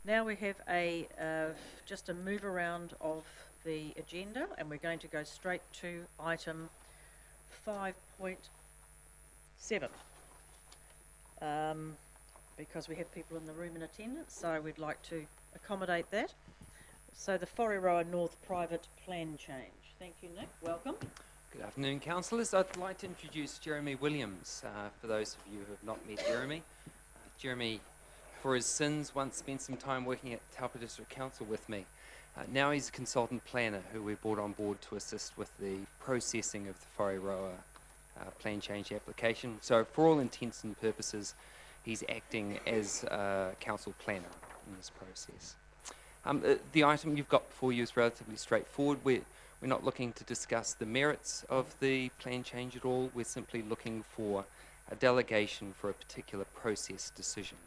Now we have just a move around of the agenda, and we're going to go straight to item 5.7. Because we have people in the room in attendance, so we'd like to accommodate that. So the Whareroa North Private Plan Change. Thank you, Nick. Welcome. Good afternoon, councillors. I'd like to introduce Jeremy Williams, for those of you who have not met Jeremy. Jeremy, for his sins, once spent some time working at Taupo District Council with me. Now he's a consultant planner who we brought on board to assist with the processing of the Whareroa plan change application. So for all intents and purposes, he's acting as a council planner in this process. The item you've got before you is relatively straightforward. We're not looking to discuss the merits of the plan change at all. We're simply looking for a delegation for a particular process decision.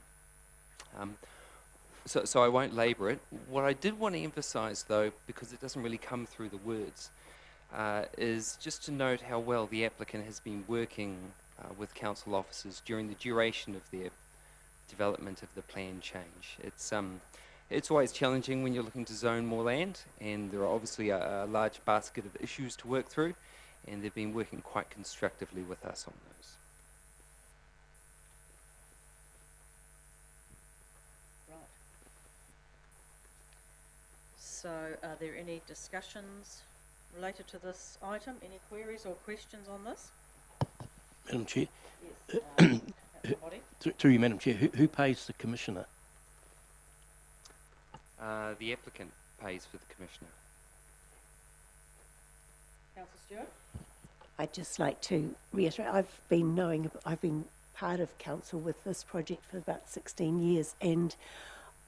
So I won't labour it. What I did want to emphasise, though, because it doesn't really come through the words, is just to note how well the applicant has been working with council officers during the duration of their development of the plan change. It's always challenging when you're looking to zone more land, and there are obviously a large basket of issues to work through, and they've been working quite constructively with us on those. Right. So are there any discussions related to this item? Any queries or questions on this? Madam Chair. Yes. Through you, Madam Chair, who pays the Commissioner? The applicant pays for the Commissioner. Councillor Stewart? I'd just like to reiterate, I've been part of council with this project for about 16 years, and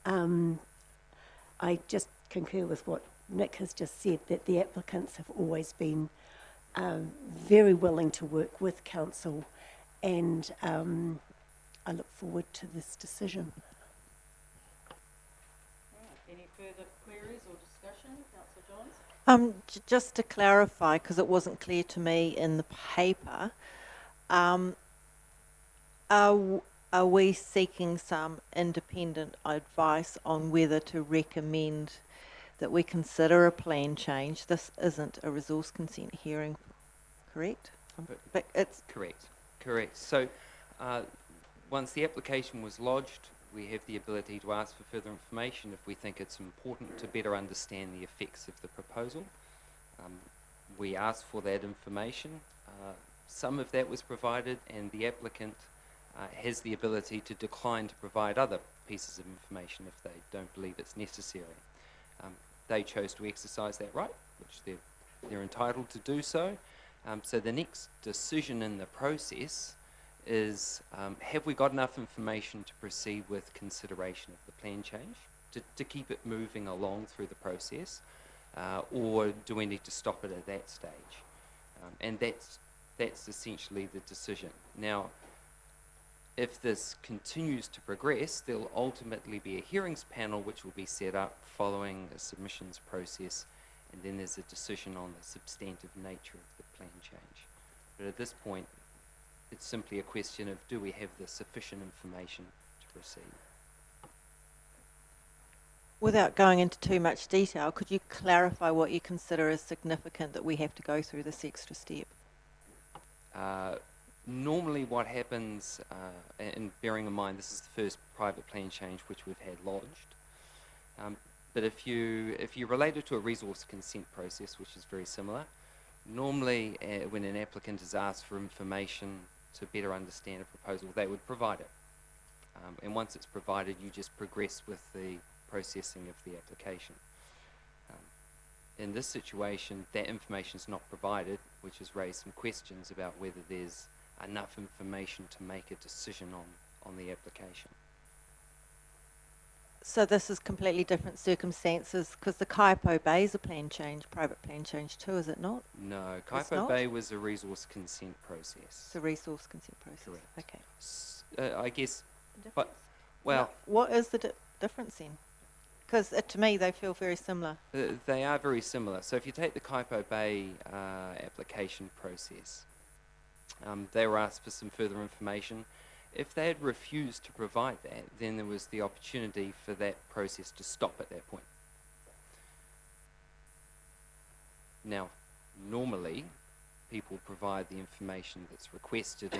I just concur with what Nick has just said, that the applicants have always been very willing to work with council, and I look forward to this decision. Any further queries or discussion? Councillor Johns? Just to clarify, because it wasn't clear to me in the paper, are we seeking some independent advice on whether to recommend that we consider a plan change? This isn't a resource consent hearing, correct? But it's Correct. So once the application was lodged, we have the ability to ask for further information if we think it's important to better understand the effects of the proposal. We asked for that information. Some of that was provided, and the applicant has the ability to decline to provide other pieces of information if they don't believe it's necessary. They chose to exercise that right, which they're entitled to do so. So the next decision in the process is, have we got enough information to proceed with consideration of the plan change, to keep it moving along through the process, or do we need to stop it at that stage? And that's essentially the decision. Now, if this continues to progress, there'll ultimately be a hearings panel which will be set up following a submissions process, and then there's a decision on the substantive nature of the plan change. But at this point, it's simply a question of, do we have the sufficient information to proceed? without going into too much detail, could you clarify what you consider as significant that we have to go through this extra step? Normally what happens, and bearing in mind this is the first private plan change which we've had lodged, but if you relate it to a resource consent process, which is very similar, normally when an applicant is asked for information to better understand a proposal, they would provide it. And once it's provided, you just progress with the processing of the application. In this situation, that information is not provided, which has raised some questions about whether there's enough information to make a decision on the application. So this is completely different circumstances, because the Kaipo Bay is a plan change, private plan change too, is it not? No, It's Kaipo not? Bay was a resource consent process. It's a resource consent process. Correct. Okay. I guess, but, well... What is the difference then? Because to me they feel very similar. They are very similar. So if you take the Kaipo Bay application process, they were asked for some further information, If they had refused to provide that, then there was the opportunity for that process to stop at that point. Now, normally, people provide the information that's requested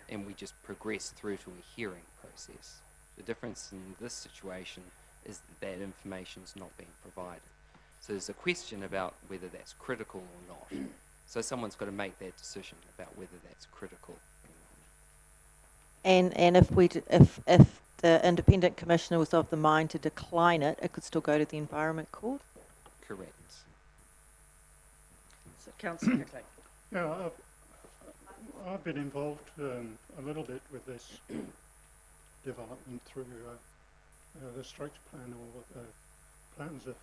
and we just progress through to a hearing process. The difference in this situation is that information's not being provided. So there's a question about whether that's critical or not. So someone's got to make that decision about whether that's critical or not. And if the independent commissioner was of the mind to decline it, it could still go to the Environment Court? Correct. So Councillor Kirkland. Yeah, I've been involved a little bit with this development through the structure plan or the plans of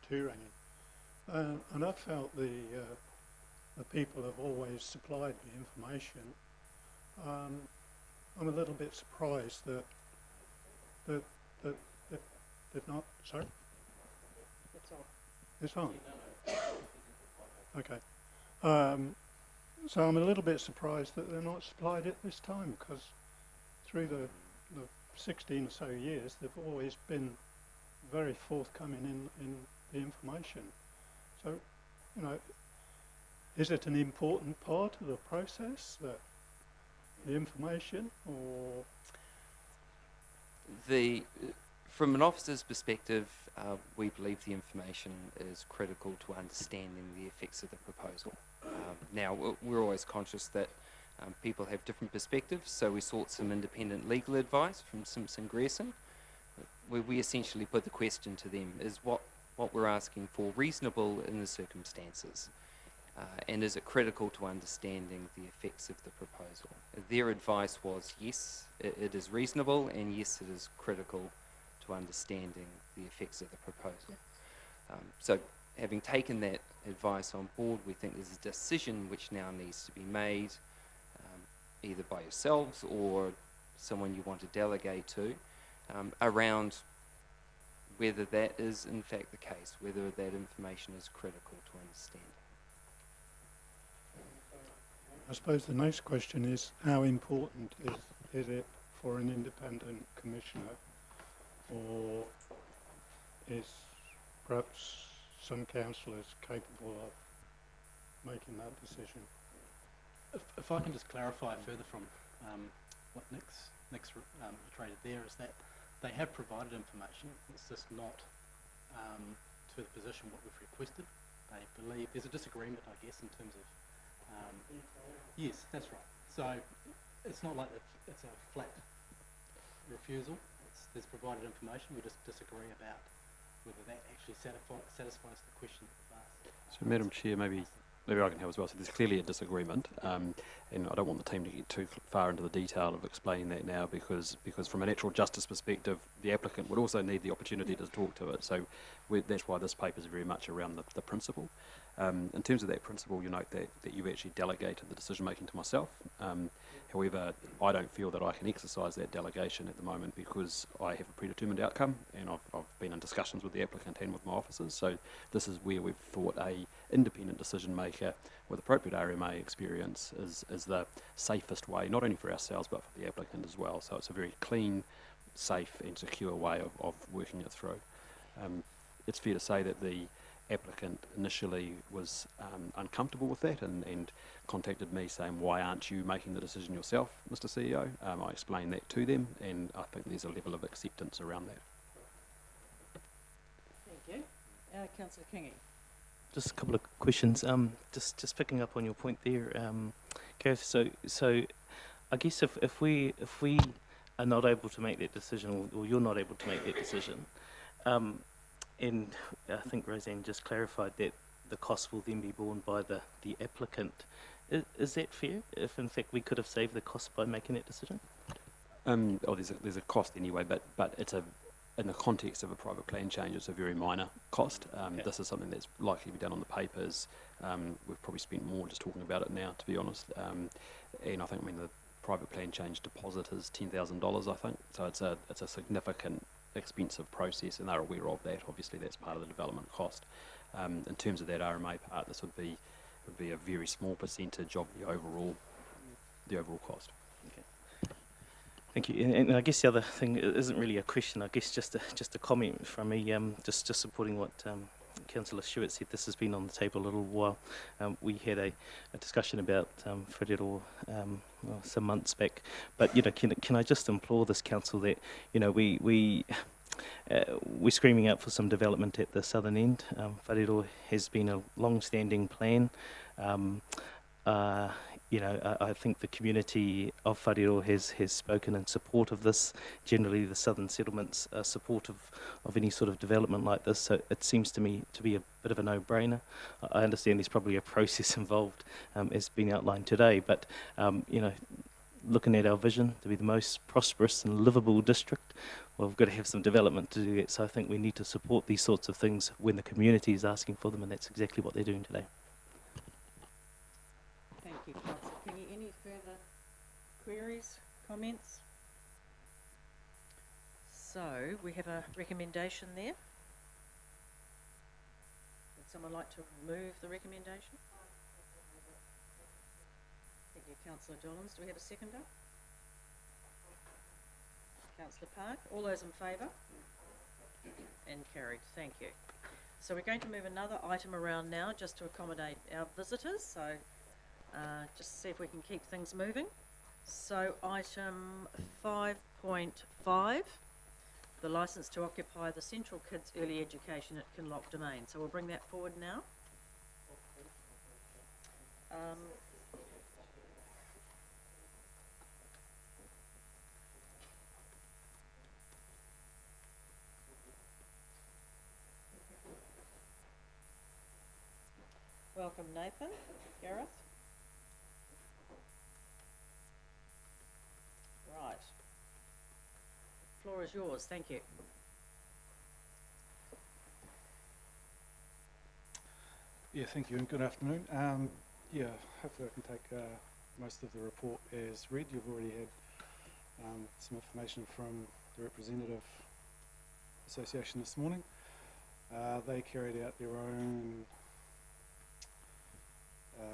Turangi, and I felt the people have always supplied the information. I'm a little bit surprised that they've not. Sorry, That's all. it's on. Okay. So I'm a little bit surprised that they're not supplied it this time, because through the 16 or so years they've always been very forthcoming in the information. So, you know, is it an important part of the process, that the information, or? From an officer's perspective, we believe the information is critical to understanding the effects of the proposal. Now, we're always conscious that people have different perspectives, so we sought some independent legal advice from Simpson Grierson. We essentially put the question to them, is what we're asking for reasonable in the circumstances? And is it critical to understanding the effects of the proposal? Their advice was yes, it is reasonable, and yes, it is critical to understanding the effects of the proposal. So having taken that advice on board, we think there's a decision which now needs to be made, either by yourselves or someone you want to delegate to, around whether that is in fact the case, whether that information is critical to understand. I suppose the next question is, how important is it for an independent commissioner, or is perhaps some councillors capable of making that decision? If I can just clarify further from what Nick's iterated there, is that they have provided information. It's just not to the position what we've requested. They believe there's a disagreement, I guess, in terms of yes, that's right. So it's not like it's a flat refusal. There's provided information. We just disagree about whether that actually satisfies the question that was asked. So, Madam Chair, maybe I can help as well. So there's clearly a disagreement, and I don't want the team to get too far into the detail of explaining that now, because from a natural justice perspective, the applicant would also need the opportunity to talk to it. So that's why this paper is very much around the principle. In terms of that principle, you note that you've actually delegated the decision making to myself. However, I don't feel that I can exercise that delegation at the moment, because I have a predetermined outcome, and I've been in discussions with the applicant and with my officers. So this is where we've thought a independent decision maker with appropriate RMA experience is the safest way, not only for ourselves but for the applicant as well. So it's a very clean, safe and secure way of working it through. It's fair to say that the applicant initially was uncomfortable with that and contacted me saying, why aren't you making the decision yourself, Mr. CEO? I explained that to them, and I think there's a level of acceptance around that. Thank you. Councillor Kingy. Just a couple of questions. Just picking up on your point there, Kath. So I guess if we are not able to make that decision, or you're not able to make that decision, and I think Roseanne just clarified that the cost will then be borne by the applicant. Is that fair? If in fact we could have saved the cost by making that decision? There's a cost anyway, but it's in the context of a private plan change, it's a very minor cost. Okay. This is something that's likely to be done on the papers. We've probably spent more just talking about it now, to be honest. And I think the private plan change deposit is $10,000, I think. So it's a significant, expensive process, and they're aware of that. Obviously, that's part of the development cost. In terms of that RMA part, this would be a very small percentage of the overall cost. Okay. Thank you. And I guess the other thing isn't really a question. I guess just a comment from me. Just supporting what Councillor Stewart said. This has been on the table a little while. We had a discussion about whakaaro some months back. But can I just implore this council that we're screaming out for some development at the southern end. Whakaaro has been a long-standing plan. I think the community of Whakaaro has spoken in support of this. Generally, the southern settlements are supportive of any sort of development like this, so it seems to me to be a bit of a no-brainer. I understand there's probably a process involved, as been outlined today, but looking at our vision to be the most prosperous and livable district, well, we've got to have some development to do that, so I think we need to support these sorts of things when the community is asking for them, and that's exactly what they're doing today. Thank you, Councillor Kingy. Any further queries, comments? So, we have a recommendation there. Would someone like to move the recommendation? Thank you, Councillor Dollins. Do we have a seconder? Councillor Park. All those in favour? And carried. Thank you. So we're going to move another item around now just to accommodate our visitors. So just see if we can keep things moving. So item 5.5, the licence to occupy the Central Kids Early Education at Kinloch Domain. So we'll bring that forward now. Welcome, Nathan. Gareth. Right. The floor is yours. Thank you. Yeah, thank you and good afternoon. Yeah, hopefully I can take most of the report as read. You've already had some information from the representative association this morning. They carried out their own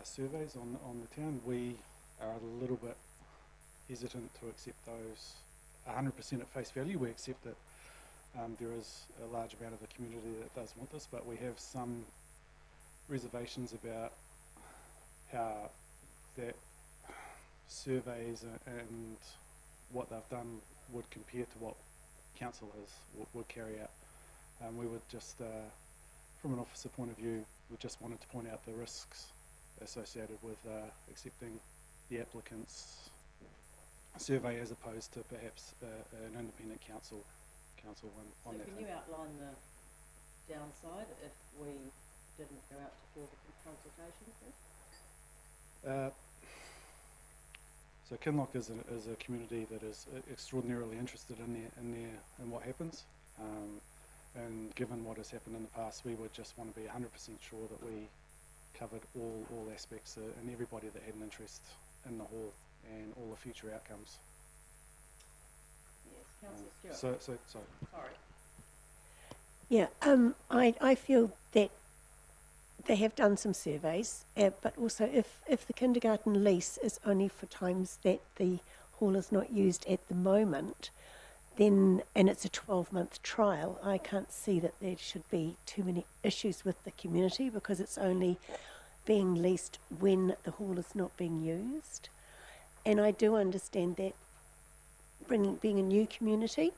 surveys on the town. We are a little bit hesitant to accept those 100% at face value. We accept that there is a large amount of the community that does want this, but we have some reservations about how that surveys and what they've done would compare to what council would carry out. We would just, from an officer point of view, we just wanted to point out the risks associated with accepting the applicant's survey as opposed to perhaps an independent council on that. Can you outline the downside if we didn't go out to further consultation first? So Kinloch is a community that is extraordinarily interested in what happens, and given what has happened in the past, we would just want to be 100% sure that we covered all aspects and everybody that had an interest in the hall and all the future outcomes. Yes, Councillor Stewart. Sorry. Yeah, I feel that they have done some surveys, but also if the kindergarten lease is only for times that the hall is not used at the moment, then, and it's a 12-month trial, I can't see that there should be too many issues with the community because it's only being leased when the hall is not being used. And I do understand that being a new community,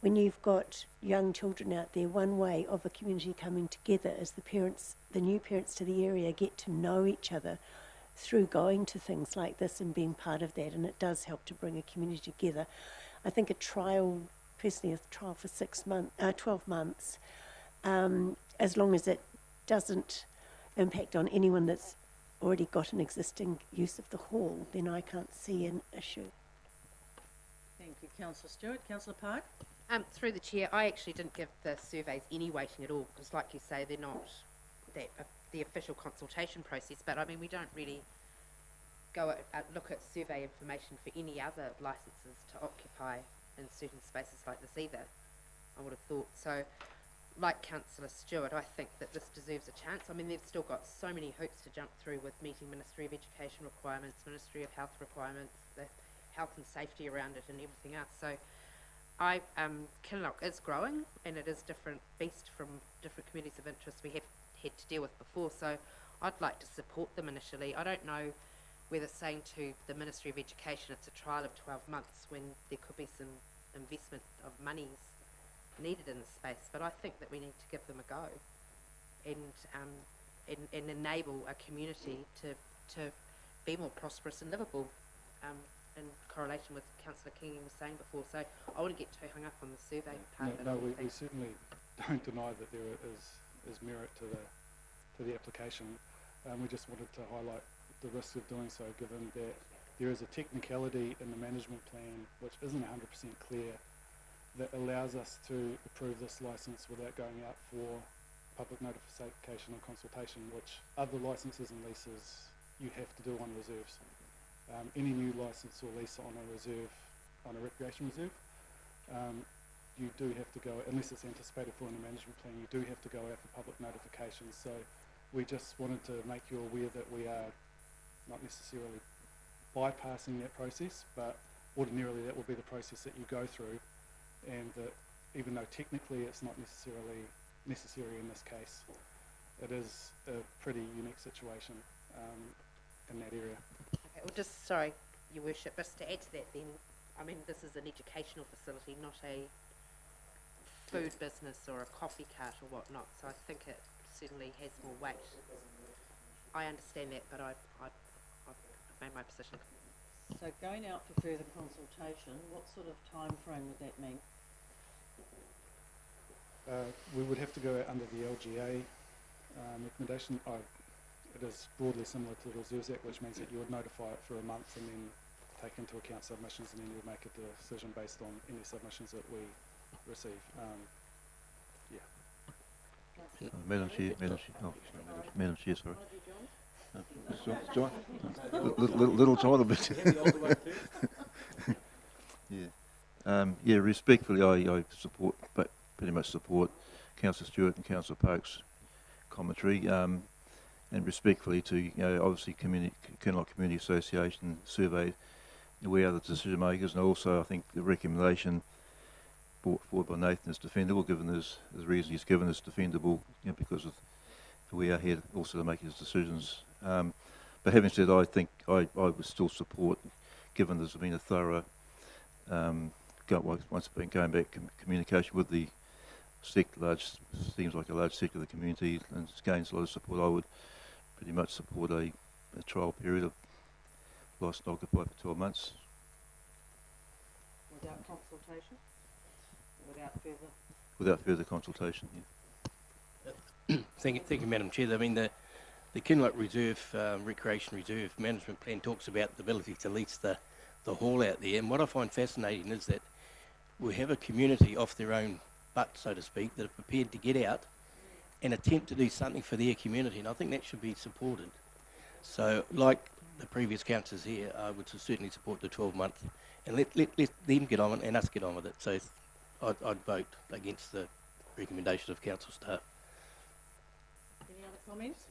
when you've got young children out there, one way of a community coming together is the new parents to the area get to know each other through going to things like this and being part of that, and it does help to bring a community together. I think a trial for 12 months, as long as it doesn't impact on anyone that's already got an existing use of the hall, then I can't see an issue. Thank you, Councillor Stewart. Councillor Park? Through the chair, I actually didn't give the surveys any weighting at all because, like you say, they're not the official consultation process. But I mean, we don't really go look at survey information for any other licences to occupy in certain spaces like this either. I would have thought so. Like Councillor Stewart, I think that this deserves a chance. I mean, they've still got so many hoops to jump through with meeting Ministry of Education requirements, Ministry of Health requirements. They health and safety around it and everything else. So Kinloch is growing, and it is different beast from different communities of interest we have had to deal with before. So I'd like to support them initially. I don't know whether saying to the Ministry of Education it's a trial of 12 months when there could be some investment of monies needed in the space, but I think that we need to give them a go and enable a community to be more prosperous and livable, in correlation with Councillor King was saying before. So I wouldn't get too hung up on the survey part of it. No, we certainly don't deny that there is merit to the application. We just wanted to highlight the risk of doing so, given that there is a technicality in the management plan which isn't 100% clear that allows us to approve this licence without going out for public notification and consultation, which other licences and leases you have to do on reserves. Any new licence or lease on a reserve, on a recreation reserve, you do have to go, unless it's anticipated for in the management plan, you do have to go out for public notification. So we just wanted to make you aware that we are not necessarily bypassing that process, but ordinarily that will be the process that you go through, and that even though technically it's not necessarily necessary in this case, it is a pretty unique situation in that area. Okay, well, just, sorry, Your Worship, just to add to that then, I mean, this is an educational facility, not a food business or a coffee cart or whatnot, so I think it certainly has more weight. I understand that, but I've made my position. So going out for further consultation, what sort of time frame would that mean? We would have to go under the LGA recommendation. It is broadly similar to the Reserves Act, which means that you would notify it for a month and then take into account submissions, and then you would make a decision based on any submissions that we receive. Madam Chair, sorry. John? Little John a bit. Yeah. Respectfully, I support, but pretty much support Councillor Stewart and Councillor Park's commentary, and respectfully to, obviously Kinloch Community Association survey, we are the decision makers, and also I think the recommendation brought forward by Nathan is defendable, given his reason he's given is defendable, because of we are here also to make his decisions. But having said, I think I would still support, given there's been a thorough once been going back communication with the seems like a large sector of the community, and it's gained a lot of support. I would pretty much support a trial period of licence occupied for 12 months. Without consultation? Without further consultation, yeah. Thank you, Madam Chair. I mean, the Kinloch Reserve, Recreation Reserve Management Plan talks about the ability to lease the hall out there, and what I find fascinating is that we have a community off their own butt, so to speak, that are prepared to get out and attempt to do something for their community, and I think that should be supported. So, like the previous councillors here, I would certainly support the 12-month, and let them get on and us get on with it. So I'd vote against the recommendation of council staff. Any other comments?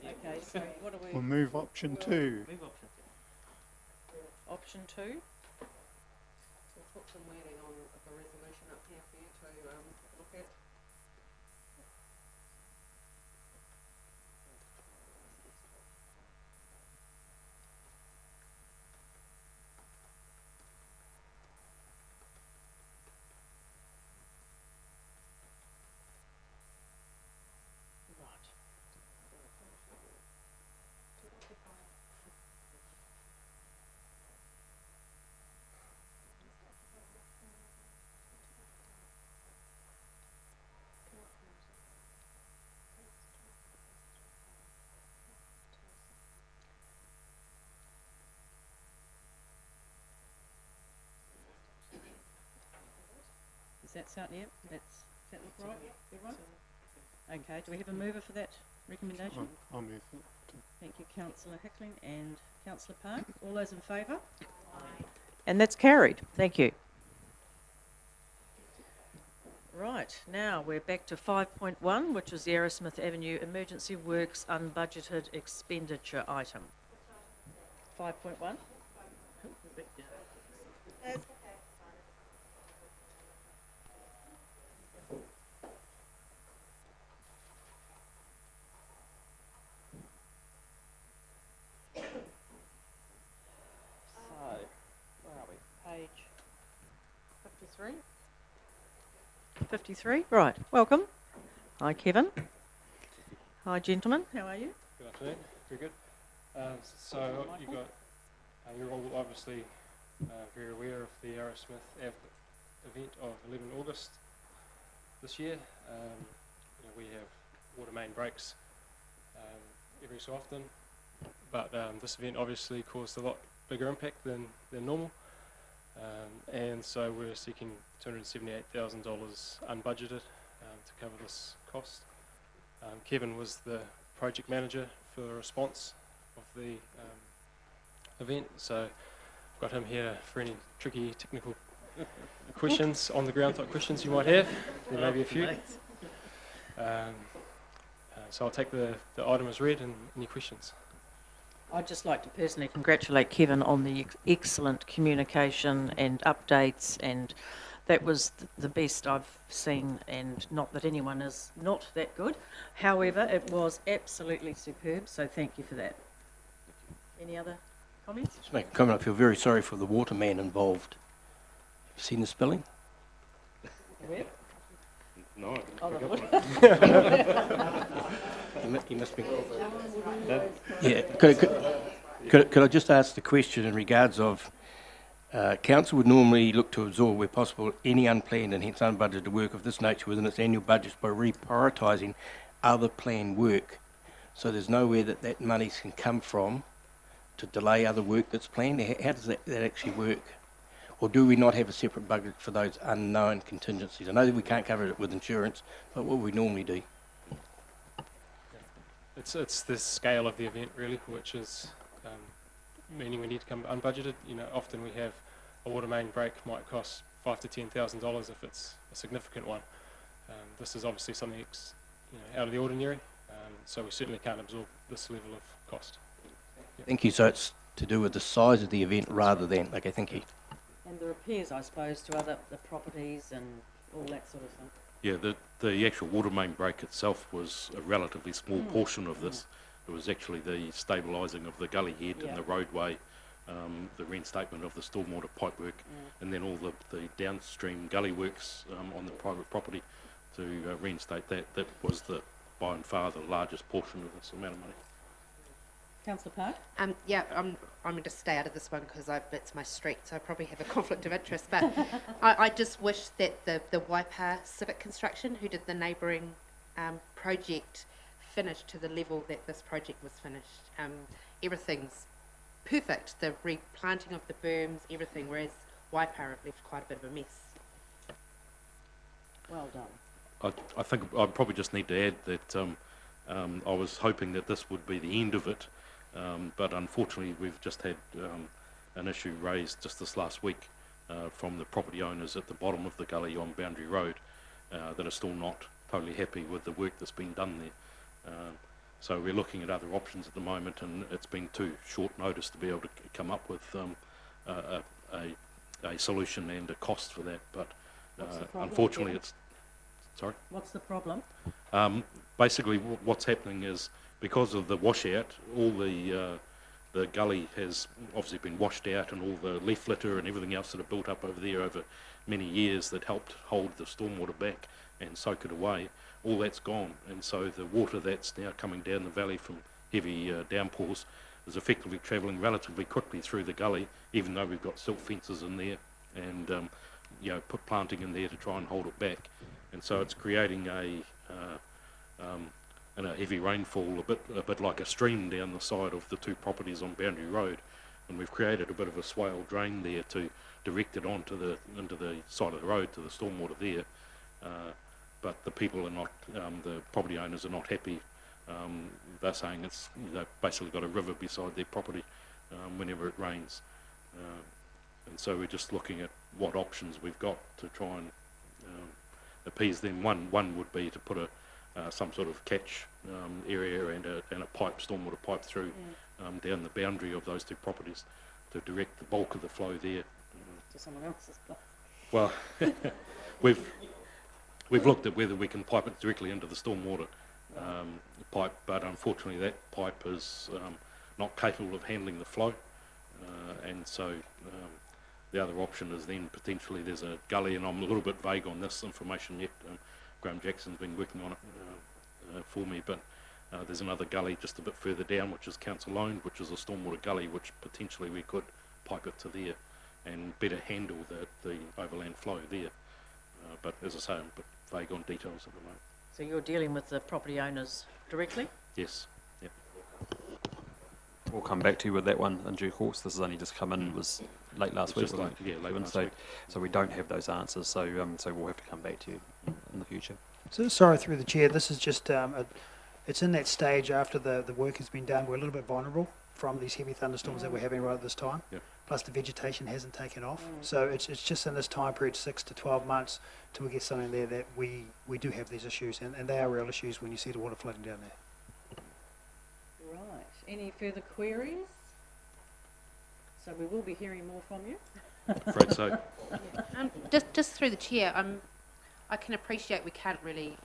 Okay, so what do we... We'll move option 2. Move option 2. Option 2? We'll put some wording on the resolution up here for you to look at. Does that sound, does that look right, everyone? Okay, do we have a mover for that recommendation? I'll move it. Thank you, Councillor Hickling and Councillor Park. All those in favour? And that's carried. Thank you. Right, now we're back to 5.1, which is the Aerosmith Avenue Emergency Works unbudgeted expenditure item. 5.1? So, where are we? Page 53? 53, right, welcome. Hi, Kevin. Hi, gentlemen, how are you? Good afternoon. Very good. So you got, you're all obviously very aware of the Aerosmith event of 11 August this year. We have water main breaks every so often, but this event obviously caused a lot bigger impact than normal, and so we're seeking $278,000 unbudgeted to cover this cost. Kevin was the project manager for the response of the event, so I've got him here for any tricky technical questions, on the ground type questions you might have. There may be a few. So I'll take the item as read and any questions. I'd just like to personally congratulate Kevin on the excellent communication and updates, and that was the best I've seen, and not that anyone is not that good. However, it was absolutely superb, so thank you for that. Any other comments? Just make a comment. I feel very sorry for the waterman involved. Have you seen the spilling? Where? No. Oh, the wood. He must be. Yeah. Could I just ask the question in regards of council would normally look to absorb, where possible, any unplanned and hence unbudgeted work of this nature within its annual budgets by reprioritising other planned work. So there's nowhere that money can come from to delay other work that's planned. How does that actually work? Or do we not have a separate budget for those unknown contingencies? I know that we can't cover it with insurance, but what would we normally do? It's the scale of the event really, which is meaning we need to come unbudgeted. Often we have a water main break might cost $5,000 to $10,000 if it's a significant one. This is obviously something out of the ordinary, so we certainly can't absorb this level of cost. Yep. Thank you. So it's to do with the size of the event rather than, okay, thank you. And the repairs, I suppose, to the properties and all that sort of thing. Yeah, the actual water main break itself was a relatively small portion of this. It was actually the stabilising of the gully head and the roadway, the reinstatement of the stormwater pipework, and then all the downstream gully works on the private property to reinstate that. That was by and far the largest portion of this amount of money. Councillor Park? Yeah, I'm going to stay out of this one because it's my street, so I probably have a conflict of interest. But I just wish that the Waipa Civic Construction, who did the neighbouring project, finished to the level that this project was finished. Everything's perfect, the replanting of the berms, everything, whereas Waipa have left quite a bit of a mess. Well done. I think I probably just need to add that I was hoping that this would be the end of it, but unfortunately we've just had an issue raised just this last week from the property owners at the bottom of the gully on Boundary Road that are still not totally happy with the work that's been done there. So we're looking at other options at the moment, and it's been too short notice to be able to come up with a solution and a cost for that. But unfortunately, it's sorry. What's the problem? Basically, what's happening is because of the washout, all the gully has obviously been washed out, and all the leaf litter and everything else that have built up over there over many years that helped hold the stormwater back and soak it away, all that's gone, and so the water that's now coming down the valley from heavy downpours is effectively travelling relatively quickly through the gully, even though we've got silt fences in there and put planting in there to try and hold it back, and so it's creating a heavy rainfall, a bit like a stream down the side of the two properties on Boundary Road, and we've created a bit of a swale drain there to direct it into the side of the road to the stormwater there. But the people are not, the property owners are not happy. They're saying they've basically got a river beside their property whenever it rains. And so we're just looking at what options we've got to try and appease them. One would be to put some sort of catch area and a pipe, stormwater pipe through down the boundary of those two properties to direct the bulk of the flow there. To someone else's place. Well, we've looked at whether we can pipe it directly into the stormwater pipe, but unfortunately that pipe is not capable of handling the flow, and so the other option is then potentially there's a gully, and I'm a little bit vague on this information yet. Graham Jackson's been working on it for me, but there's another gully just a bit further down which is council owned, which is a stormwater gully, which potentially we could pipe it to there and better handle the overland flow there. But as I say, I'm a bit vague on details at the moment. So you're dealing with the property owners directly? Yes. Yep. We'll come back to you with that one in due course. This has only just come in, was late last week, wasn't it? Yeah, late last so, week. So we don't have those answers, so we'll have to come back to you in the future. So, sorry, through the chair, this is just, it's in that stage after the work has been done. We're a little bit vulnerable from these heavy thunderstorms that we're having right at this time. Yep. Plus the vegetation hasn't taken off. So it's just in this time period, 6 to 12 months, till we get something there that we do have these issues, and they are real issues when you see the water flooding down there. Right. Any further queries? So we will be hearing more from you. Afraid so. Just through the chair, I can appreciate we can't really,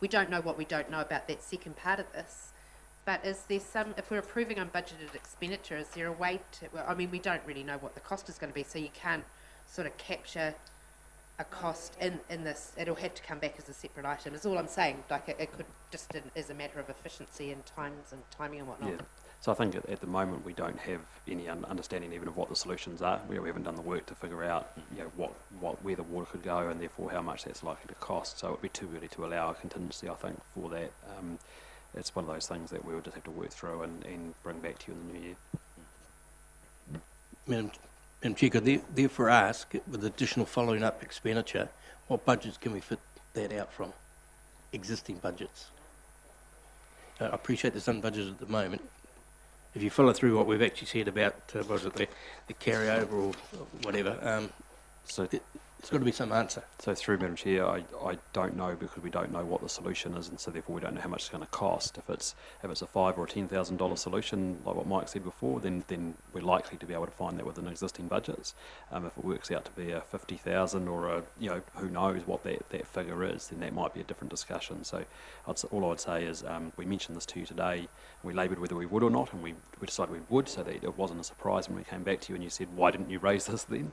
we don't know what we don't know about that second part of this, but is there if we're approving unbudgeted expenditure, is there a way to, well, I mean, we don't really know what the cost is going to be, so you can't sort of capture a cost in this, it'll have to come back as a separate item, is all I'm saying, like it could just as a matter of efficiency and timing and whatnot. Yeah. So I think at the moment we don't have any understanding even of what the solutions are. We haven't done the work to figure out, where the water could go and therefore how much that's likely to cost. So it would be too early to allow a contingency, I think, for that. It's one of those things that we'll just have to work through and bring back to you in the new year. Madam Chair, could therefore ask, with additional following up expenditure, what budgets can we fit that out from? Existing budgets. I appreciate there's unbudgeted at the moment. If you follow through what we've actually said about, was it the carryover or whatever, So there's got to be some answer. So through Madam Chair, I don't know, because we don't know what the solution is, and so therefore we don't know how much it's going to cost. If it's a $5,000 or $10,000 solution, like what Mike said before, then we're likely to be able to find that within existing budgets. If it works out to be a $50,000 or who knows what that figure is, then that might be a different discussion. So all I would say is we mentioned this to you today. We laboured whether we would or not, and we decided we would, so that it wasn't a surprise when we came back to you and you said, why didn't you raise this then?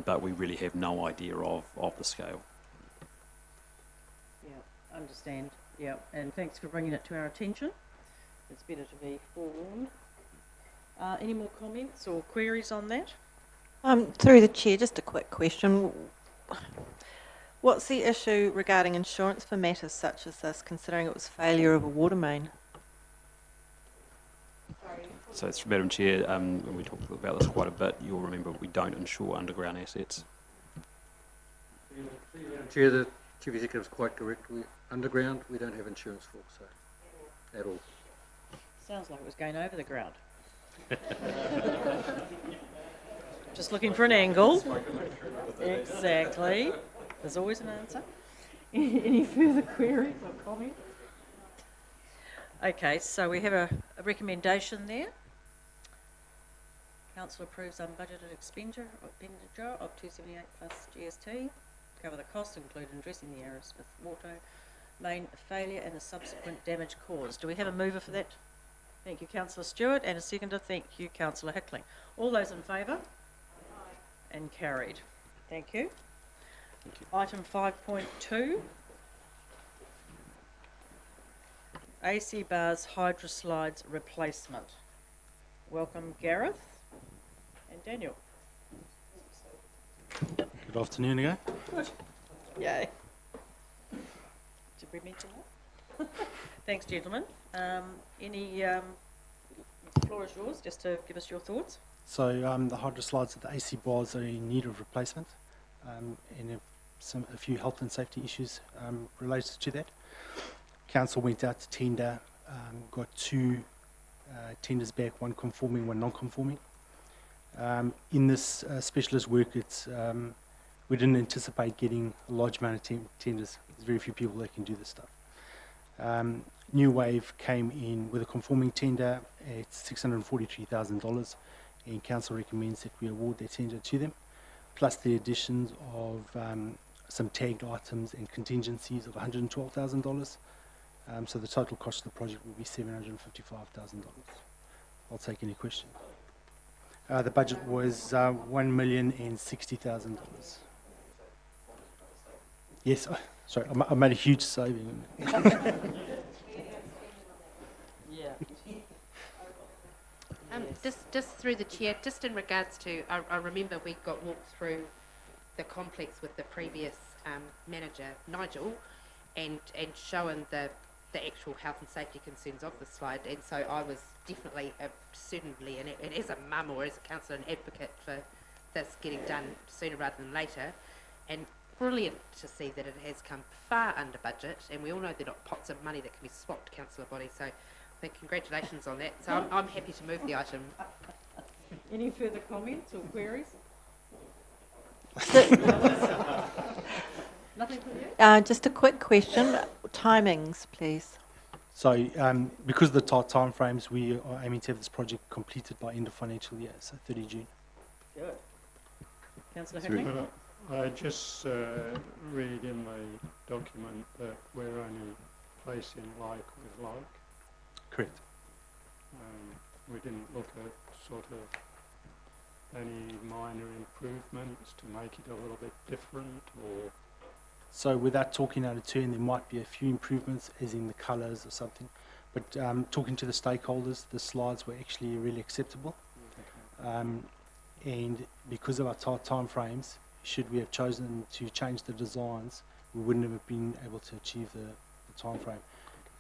But we really have no idea of the scale. Yeah, understand. Yeah, and thanks for bringing it to our attention. It's better to be forewarned. Any more comments or queries on that? Through the chair, just a quick question. What's the issue regarding insurance for matters such as this, considering it was failure of a water main? So it's Madam Chair, when we talked about this quite a bit, you'll remember we don't insure underground assets. Madam Chair, the Chief Executive is quite correct. Underground, we don't have insurance for, so at all. Sounds like it was going over the ground. Just looking for an angle. Exactly. There's always an answer. Any further queries or comments? Okay, so we have a recommendation there. Council approves unbudgeted expenditure of $278 plus GST. Cover the costs, including addressing the Aerosmith water main failure and the subsequent damage caused. Do we have a mover for that? Thank you, Councillor Stewart, and a seconder. Thank you, Councillor Hickling. All those in favour? And carried. Thank you. Item 5.2. AC Bars Hydroslides Replacement. Welcome, Gareth and Daniel. Good afternoon again. Good. Yay. Did we mention that? Thanks, gentlemen. The floor is yours, just to give us your thoughts. So the hydroslides at the AC bars are in need of replacement, and a few health and safety issues related to that. Council went out to tender, got two tenders back, one conforming, one non-conforming. In this specialist work, it's we didn't anticipate getting a large amount of tenders. There's very few people that can do this stuff. New Wave came in with a conforming tender at $643,000, and council recommends that we award that tender to them, plus the additions of some tagged items and contingencies of $112,000. So the total cost of the project will be $755,000. I'll take any question. The budget was $1,060,000. Yes, sorry, I made a huge saving. Yeah. Just through the chair, just in regards to, I remember we got walked through the complex with the previous manager, Nigel, and shown the actual health and safety concerns of the slide, and so I was definitely, certainly, and as a mum or as a councillor, an advocate for this getting done sooner rather than later, and brilliant to see that it has come far under budget, and we all know there are not pots of money that can be swapped, councillor body, so I think congratulations on that. So I'm happy to move the item. Any further comments or queries? Nothing for you? Just a quick question. Timings, please. So because of the tight timeframes, we are aiming to have this project completed by end of financial year, so 30 June. Good. Councillor Through. Hickley? I just read in the document that we're only placing like with like. Correct. We didn't look at sort of any minor improvements to make it a little bit different, or So without talking out of turn, there might be a few improvements, as in the colours or something. But talking to the stakeholders, the slides were actually really acceptable. And because of our tight time frames, should we have chosen to change the designs, we wouldn't have been able to achieve the time frame.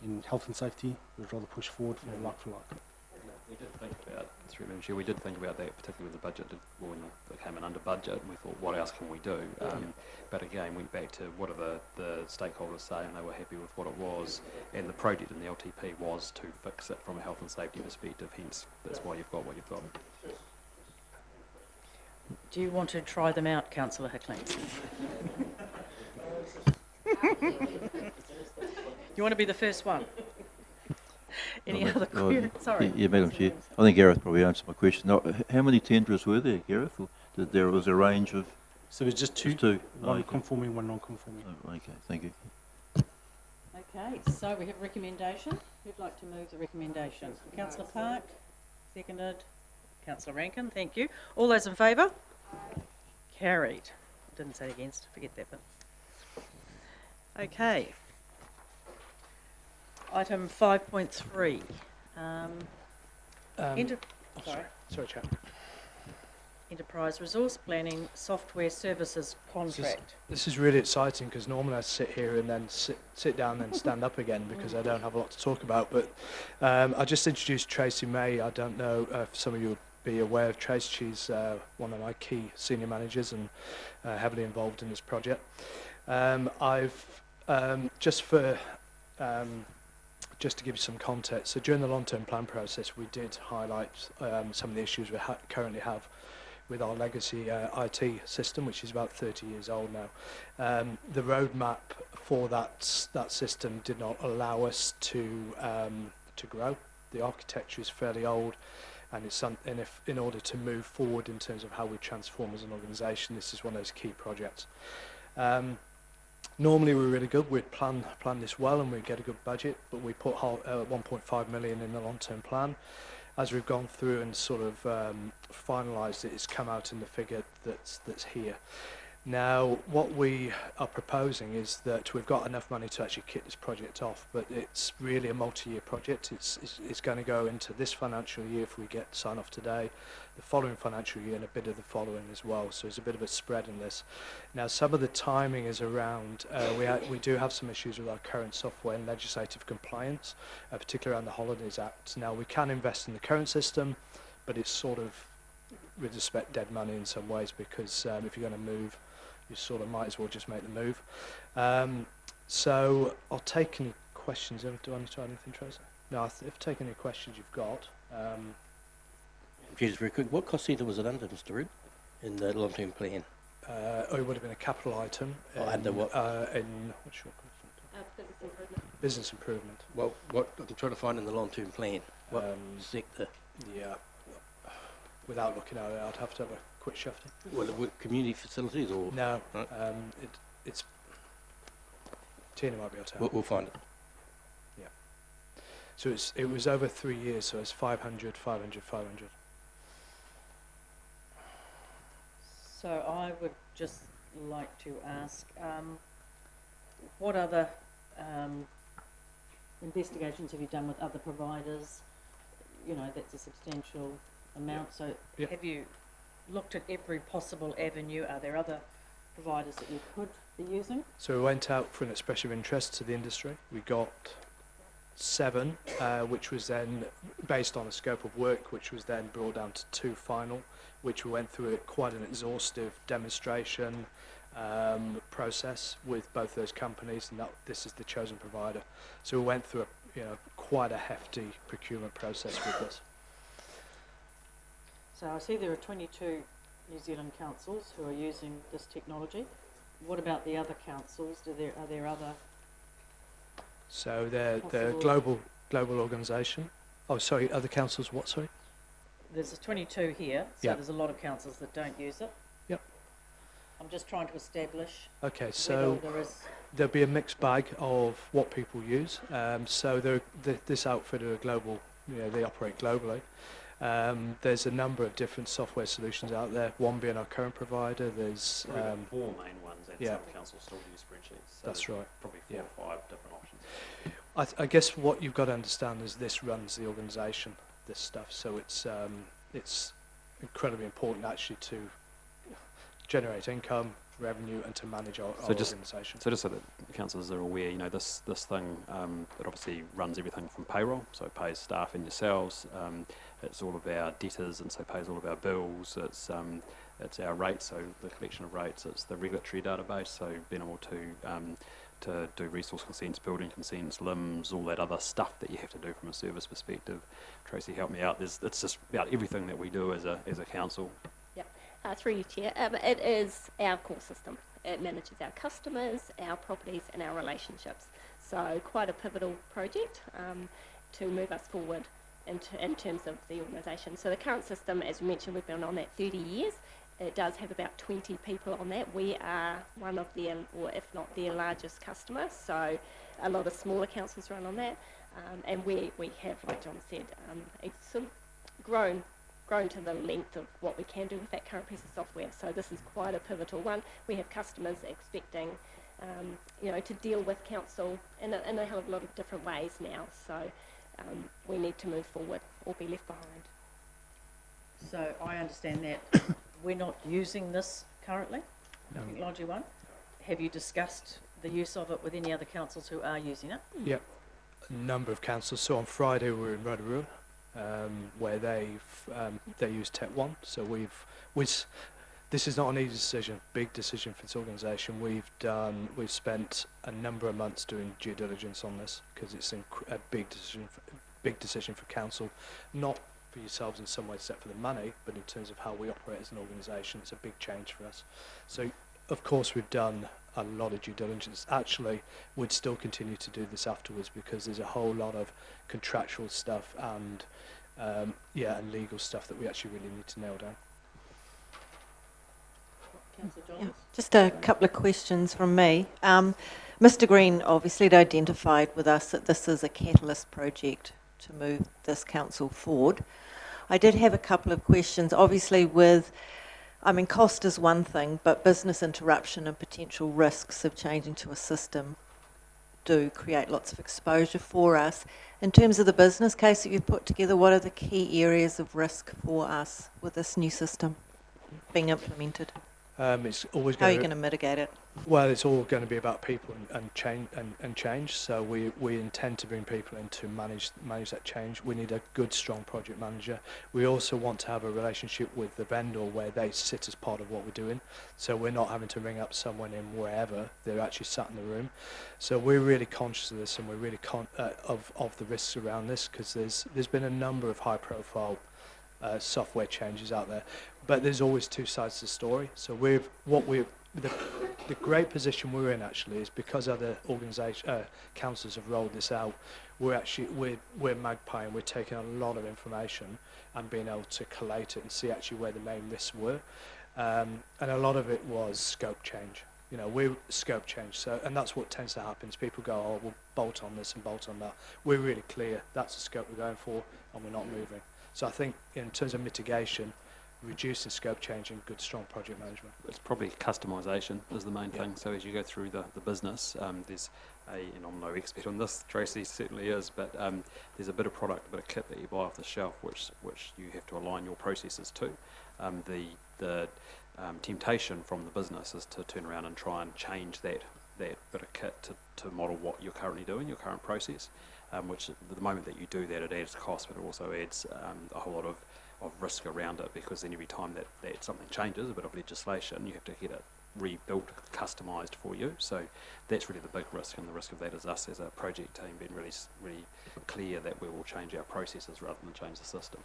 In health and safety, we'd rather push forward for like for like. We did think about, through Madam Chair, we did think about that, particularly with the budget, when it came in under budget, and we thought, what else can we do? But again, went back to what are the stakeholders saying, they were happy with what it was, and the project in the LTP was to fix it from a health and safety perspective, hence that's why you've got what you've got. Do you want to try them out, Councillor Hickley? You want to be the first one? Any other queries? Sorry. Yeah, Madam Chair. I think Gareth probably answered my question. Now, how many tenderers were there, Gareth? Or there was a range of... So there's just two. One conforming, one non-conforming. Oh, okay, thank you. Okay, so we have a recommendation. Who'd like to move the recommendation? Councillor Park, seconded. Councillor Rankin, thank you. All those in favour? Carried. Didn't say against, forget that bit. Okay. Item 5.3. Sorry, Chair. Enterprise Resource Planning Software Services Contract. This is really exciting because normally I sit here and then sit down and stand up again because I don't have a lot to talk about. But I just introduced Tracy May. I don't know if some of you would be aware of Tracy. She's one of my key senior managers and heavily involved in this project. Just to give you some context, so during the long-term plan process, we did highlight some of the issues we currently have with our legacy IT system, which is about 30 years old now. The roadmap for that system did not allow us to grow. The architecture is fairly old, and it's something. In order to move forward in terms of how we transform as an organisation, this is one of those key projects. Normally we're really good, we'd plan this well and we'd get a good budget, but we put 1.5 million in the long-term plan. As we've gone through and sort of finalised it, it's come out in the figure that's here. Now, what we are proposing is that we've got enough money to actually kick this project off, but it's really a multi-year project. It's going to go into this financial year if we get sign-off today, the following financial year, and a bit of the following as well. So there's a bit of a spread in this. Now, some of the timing is around, we do have some issues with our current software and legislative compliance, particularly around the Holidays Act. Now, we can invest in the current system, but it's sort of, with respect, dead money in some ways, because if you're going to move, you sort of might as well just make the move. So I'll take any questions. Do I need to add anything, Tracy? No, if take any questions you've got. Just very quick, what cost centre was it under, Mr. Rudd, in the long-term plan? it would have been a capital item. Under what? In what's your Business improvement. business improvement. Well, what I'm trying to find in the long-term plan, what sector? Yeah. Without looking at it, I'd have to have a quick shifting. Well, community facilities or? No, Right. it's Tina might be able to help. We'll find it. Yeah. So it was over 3 years, so it's 500, 500, 500. So I would just like to ask, what other investigations have you done with other providers? You know, that's a substantial amount. So Yeah. have you looked at every possible avenue? Are there other providers that you could be using? So we went out for an expression of interest to the industry. We got 7, which was then based on a scope of work, which was then brought down to 2 final, which we went through quite an exhaustive demonstration process with both those companies, and this is the chosen provider. So we went through quite a hefty procurement process with this. So I see there are 22 New Zealand councils who are using this technology. What about the other councils? Are there other? So they're Possible. global organisation. Oh, sorry, other councils. What? Sorry. There's 22 here, so Yeah. there's a lot of councils that don't use it. Yep. I'm just trying to establish Okay, whether so there is. there'll be a mixed bag of what people use. So this outfit are global. They operate globally. There's a number of different software solutions out there. One being our current provider. There's 4 main ones, and yeah. some councils still use spreadsheets. So That's there's right. Probably 4 or 5 different options. I guess what you've got to understand is this runs the organisation, this stuff. So it's incredibly important actually to generate income, revenue, and to manage our organisation. So just so that councillors are aware, this thing, it obviously runs everything from payroll, so it pays staff and yourselves. It's all of our debtors, and so it pays all of our bills. It's our rates, so the collection of rates. It's the regulatory database, so being able to do resource consents, building consents, limbs, all that other stuff that you have to do from a service perspective. Tracy, help me out. It's just about everything that we do as a council. Through you, Chair. It is our core system. It manages our customers, our properties, and our relationships. So quite a pivotal project to move us forward in terms of the organisation. So the current system, as you mentioned, we've been on that 30 years. It does have about 20 people on that. We are one of their, or if not their largest customer. So a lot of smaller councils run on that. And we have, like John said, it's sort of grown to the length of what we can do with that current piece of software. So this is quite a pivotal one. We have customers expecting, to deal with council in a hell of a lot of different ways now. So we need to move forward or be left behind. So I understand that we're not using this currently, Technology One. Have you discussed the use of it with any other councils who are using it? Yep, a number of councils. So on Friday we were in Rotorua, where they use Tech One. So this is not an easy decision, big decision for this organisation. We've spent a number of months doing due diligence on this because it's a big decision for council, not for yourselves in some ways except for the money, but in terms of how we operate as an organisation. It's a big change for us. So of course we've done a lot of due diligence. Actually, we'd still continue to do this afterwards because there's a whole lot of contractual stuff and and legal stuff that we actually really need to nail down. Yeah, just a couple of questions from me. Mr. Green obviously identified with us that this is a catalyst project to move this council forward. I did have a couple of questions. Obviously cost is one thing, but business interruption and potential risks of changing to a system do create lots of exposure for us. In terms of the business case that you've put together, what are the key areas of risk for us with this new system being implemented? It's always How are you going to mitigate it? Well, it's all going to be about people and change. So we intend to bring people in to manage that change. We need a good, strong project manager. We also want to have a relationship with the vendor where they sit as part of what we're doing. So we're not having to ring up someone in wherever. They're actually sat in the room. So we're really conscious of this, and we're really of the risks around this because there's been a number of high-profile software changes out there. But there's always two sides to the story. So the great position we're in actually is because other councils have rolled this out. We're Magpie, and we're taking a lot of information and being able to collate it and see actually where the main risks were. And a lot of it was scope change. You know, we're scope change. So, and that's what tends to happen is people go, oh, we'll bolt on this and bolt on that. We're really clear that's the scope we're going for, and we're not moving. So I think in terms of mitigation, reducing scope change and good, strong project management. It's probably customisation is the main thing. So as you go through the business, there's and I'm no expert on this, Tracy certainly is, but there's a bit of product, a bit of kit that you buy off the shelf, which you have to align your processes to. The temptation from the business is to turn around and try and change that bit of kit to model what you're currently doing, your current process, which the moment that you do that, it adds cost, but it also adds a whole lot of risk around it, because then every time that something changes, a bit of legislation, you have to get it rebuilt, customised for you. So that's really the big risk, and the risk of that is us as a project team being really clear that we will change our processes rather than change the system.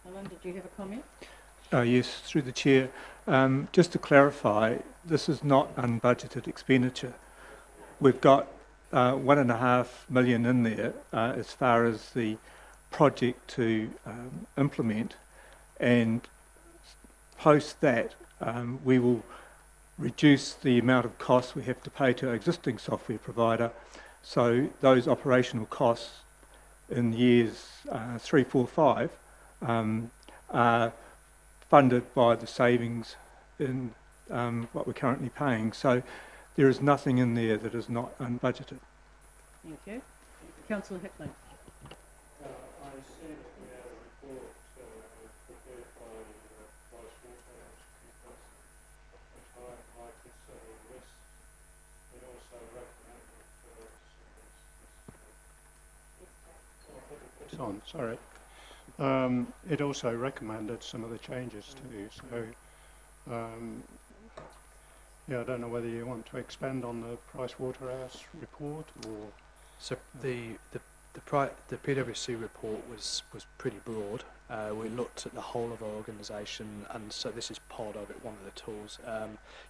Alan, did you have a comment? Yes, through the chair. Just to clarify, this is not unbudgeted expenditure. We've got $1.5 million in there as far as the project to implement, and post that we will reduce the amount of costs we have to pay to our existing software provider. So those operational costs in years 3, 4, 5 are funded by the savings in what we're currently paying. So there is nothing in there that is not unbudgeted. Thank you. Councillor Hickman. I see that we have a report prepared by Pricewaterhouse, which I consider a risk. It also recommended it's on, sorry. It also recommended some of the changes too. So, yeah, I don't know whether you want to expand on the Pricewaterhouse report or. So the PwC report was pretty broad. We looked at the whole of our organisation, and so this is part of it, one of the tools.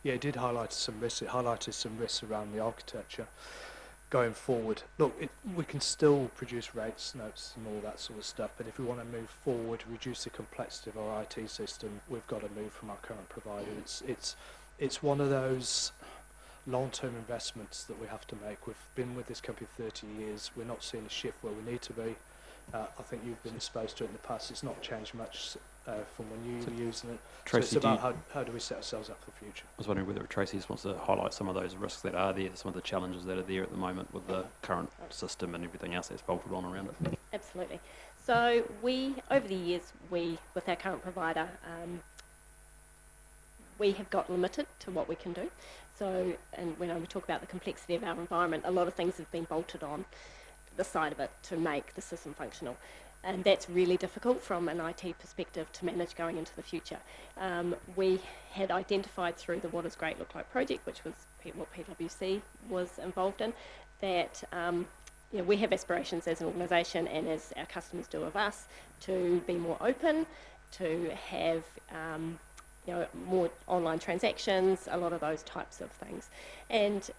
Yeah, it did highlight some risks. It highlighted some risks around the architecture going forward. Look, we can still produce rates, notes and all that sort of stuff, but if we want to move forward, reduce the complexity of our IT system, we've got to move from our current provider. It's one of those long-term investments that we have to make. We've been with this company 30 years. We're not seeing a shift where we need to be. I think you've been exposed to it in the past. It's not changed much from when you were using it. Tracy, so it's about how do we set ourselves up for the future. I was wondering whether Tracy just wants to highlight some of those risks that are there, some of the challenges that are there at the moment with the current system and everything else that's bolted on around it. Absolutely. So over the years, with our current provider, we have got limited to what we can do. So, and when we talk about the complexity of our environment, a lot of things have been bolted on the side of it to make the system functional. And that's really difficult from an IT perspective to manage going into the future. We had identified through the What Does Great Look Like project, which was what PwC was involved in, that we have aspirations as an organisation and as our customers do of us to be more open, to have more online transactions, a lot of those types of things. And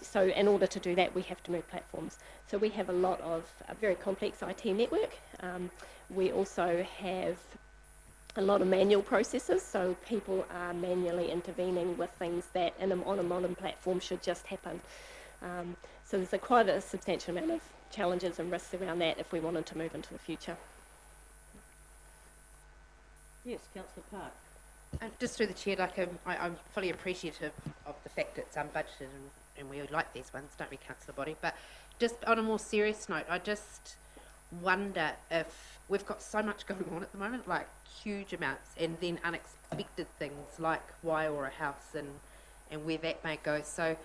so in order to do that, we have to move platforms. So we have a lot of a very complex IT network. We also have a lot of manual processes, so people are manually intervening with things that on a modern platform should just happen. So there's quite a substantial amount of challenges and risks around that if we wanted to move into the future. Yes, Councillor Park. Just through the chair, I'm fully appreciative of the fact it's unbudgeted and we like these ones, don't we, Councillor Body? But just on a more serious note, I just wonder if we've got so much going on at the moment, like huge amounts, and then unexpected things like whai or a house and where that may go. So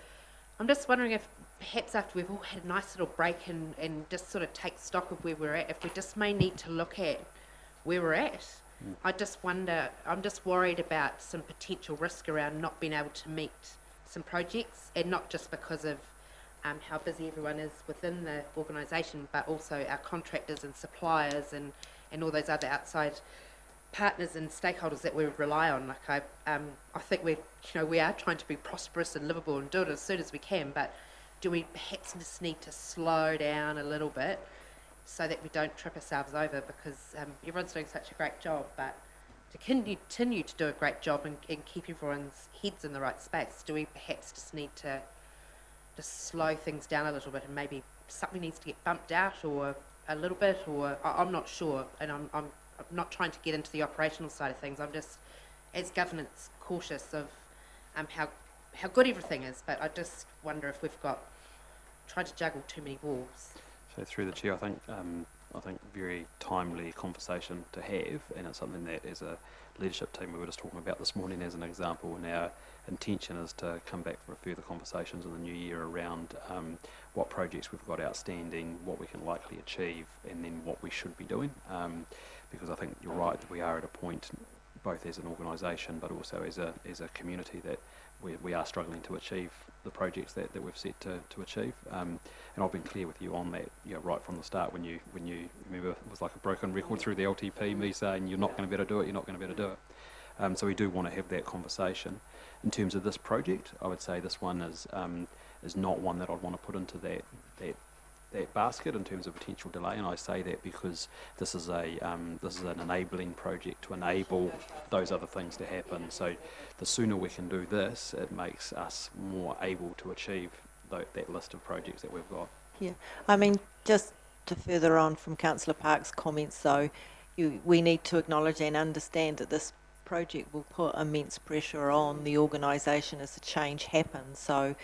I'm just wondering if perhaps after we've all had a nice little break and just sort of take stock of where we're at, if we just may need to look at where we're at. I just wonder, I'm just worried about some potential risk around not being able to meet some projects, and not just because of how busy everyone is within the organisation, but also our contractors and suppliers and and all those other outside partners and stakeholders that we rely on. Like I think we are trying to be prosperous and livable and do it as soon as we can, but do we perhaps just need to slow down a little bit so that we don't trip ourselves over, because everyone's doing such a great job, but to continue to do a great job and keep everyone's heads in the right space, do we perhaps just need to just slow things down a little bit, and maybe something needs to get bumped out or a little bit, or I'm not sure, and I'm not trying to get into the operational side of things. I'm just, as governance, cautious of how good everything is, but I just wonder if we've tried to juggle too many balls. So through the chair, I think very timely conversation to have, and it's something that as a leadership team we were just talking about this morning as an example, and our intention is to come back for further conversations in the new year around what projects we've got outstanding, what we can likely achieve, and then what we should be doing, because I think you're right that we are at a point, both as an organisation but also as a community, that we are struggling to achieve the projects that we've set to achieve, and I've been clear with you on that, right from the start, when you remember, it was like a broken record through the LTP, me saying you're not going to be able to do it, you're not going to be able to do it. So we do want to have that conversation. In terms of this project, I would say this one is not one that I'd want to put into that basket in terms of potential delay, and I say that because this is an enabling project to enable those other things to happen. So the sooner we can do this, it makes us more able to achieve that list of projects that we've got. Yeah, I mean, just to further on from Councillor Park's comments, though, we need to acknowledge and understand that this project will put immense pressure on the organisation as the change happens. So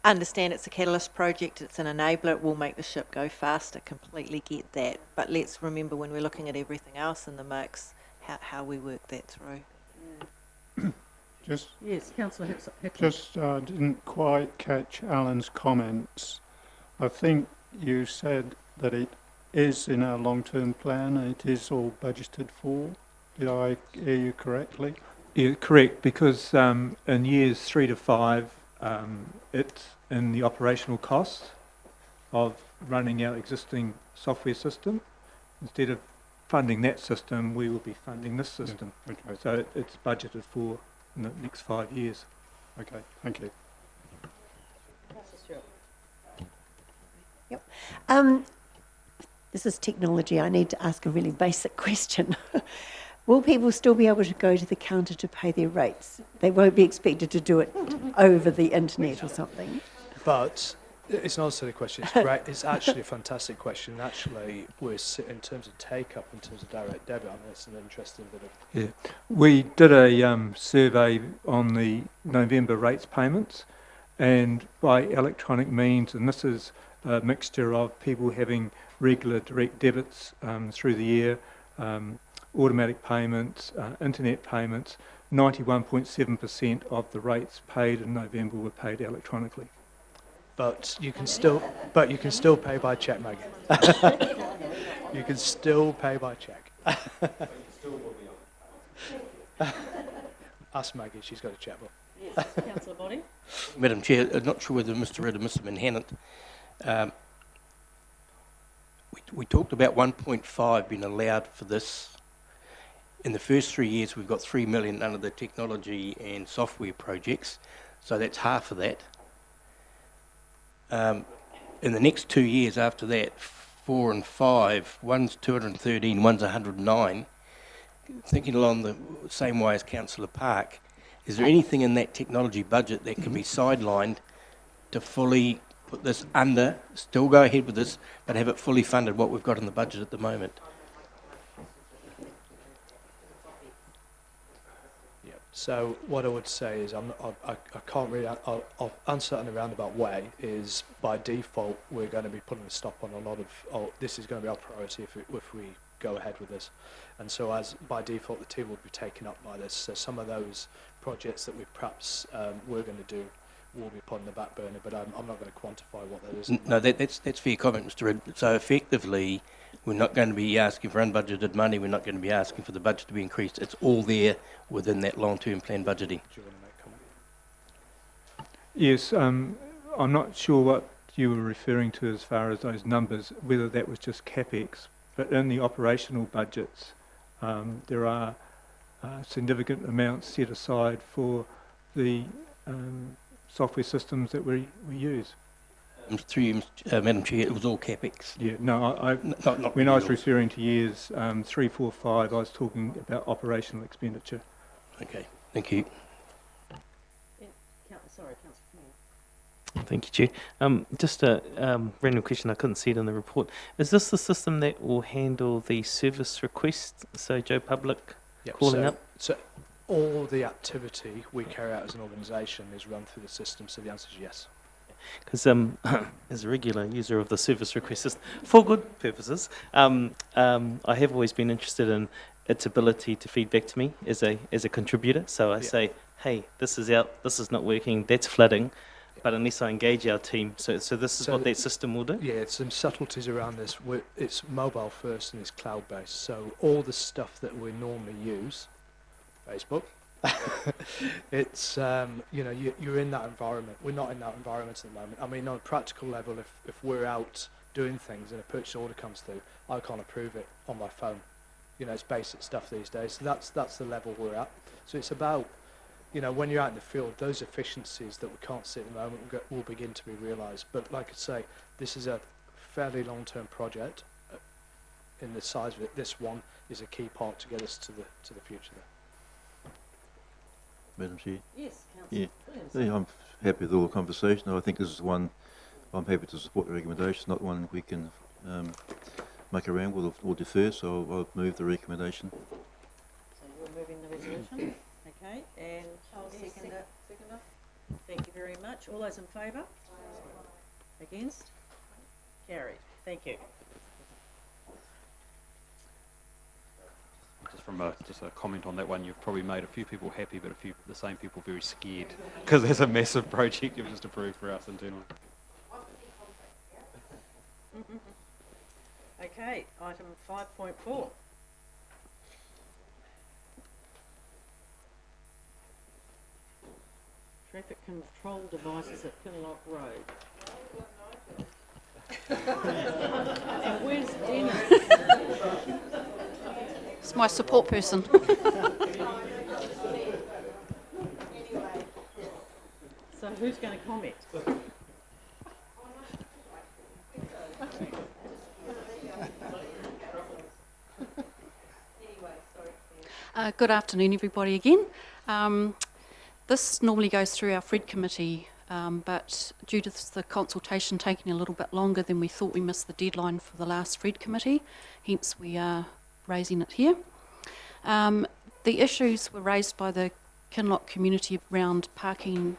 understand it's a catalyst project, it's an enabler, it will make the ship go faster, completely get that. But let's remember, when we're looking at everything else in the mix, how we work that through. Yes, Councillor Hickman. Just didn't quite catch Alan's comments. I think you said that it is in our long-term plan and it is all budgeted for. Did I hear you correctly? Yeah, correct, because in years 3 to 5, it's in the operational costs of running our existing software system. Instead of funding that system, we will be funding this system. Yeah, okay. So it's budgeted for in the next 5 years. Okay, thank you. Yep. This is technology. I need to ask a really basic question. Will people still be able to go to the counter to pay their rates? They won't be expected to do it over the internet or something. But it's not a silly question. It's great. It's actually a fantastic question. Actually, in terms of take up, in terms of direct debit, I mean, it's an interesting bit of. Yeah, we did a survey on the November rates payments, and by electronic means, and this is a mixture of people having regular direct debits through the year, automatic payments, internet payments, 91.7% of the rates paid in November were paid electronically. But you can still pay by cheque, Maggie. You can still pay by cheque. Ask Maggie, she's got a cheque book. Yes, Councillor Body. Madam Chair, I'm not sure whether Mr. Ridd or Mr. Manhannant, we talked about 1.5 being allowed for this. In the first 3 years, we've got 3 million under the technology and software projects, so that's half of that. In the next 2 years after that, 4 and 5, one's 213, one's 109. Thinking along the same way as Councillor Park, is there anything in that technology budget that can be sidelined to fully put this under, still go ahead with this, but have it fully funded, what we've got in the budget at the moment? So what I would say is, I can't really, I'll answer that in a roundabout way, is by default we're going to be putting a stop on a lot of, this is going to be our priority if we go ahead with this. And so as by default the team will be taken up by this. So some of those projects that we perhaps were going to do will be put on the back burner, but I'm not going to quantify what that is. No, that's fair comment, Mr. Ridd. So effectively, we're not going to be asking for unbudgeted money, we're not going to be asking for the budget to be increased, it's all there within that long-term plan budgeting. Do you want to make a comment? Yes, I'm not sure what you were referring to as far as those numbers, whether that was just CapEx but in the operational budgets, there are significant amounts set aside for the software systems that we use. Through you, Madam Chair, it was all CapEx. Yeah, no, Not when I was renewals. referring to years 3, 4, 5, I was talking about operational expenditure. Okay, thank you. Thank you, Chair. Just a random question, I couldn't see it in the report. Is this the system that will handle the service requests? So Joe Public calling up? So all the activity we carry out as an organisation is run through the system, so the answer is yes. Because as a regular user of the service request system, for good purposes, I have always been interested in its ability to feed back to me as a contributor. So I say, hey, this is out, this is not working, that's flooding. But unless I engage our team, so this is what that system will do? Yeah, some subtleties around this. It's mobile first and it's cloud based. So all the stuff that we normally use, Facebook, it's, you're in that environment. We're not in that environment at the moment. I mean, on a practical level, if we're out doing things and a purchase order comes through, I can't approve it on my phone. It's basic stuff these days. So that's the level we're at. So it's about, when you're out in the field, those efficiencies that we can't see at the moment will begin to be realised. But like I say, this is a fairly long-term project in the size of it. This one is a key part to get us to the future there. Madam Chair? Yes, Councillor. Yeah, I'm happy with all the conversation. I think this is one I'm happy to support the recommendation, not one we can make around with or defer, so I'll move the recommendation. So you're moving the resolution? Okay, and I'll second it. Seconder. Thank you very much. All those in favour? Against? Carried. Thank you. Just from just a comment on that one, you've probably made a few people happy, but the same people very scared because there's a massive project you've just approved for us internally. Okay, item 5.4. Traffic control devices at Kinloch Road. Where's Dennis? It's my support person. So who's going to comment? Good afternoon, everybody, again. This normally goes through our FRED committee, but due to the consultation taking a little bit longer than we thought, we missed the deadline for the last FRED committee, hence we are raising it here. The issues were raised by the Kinloch community around parking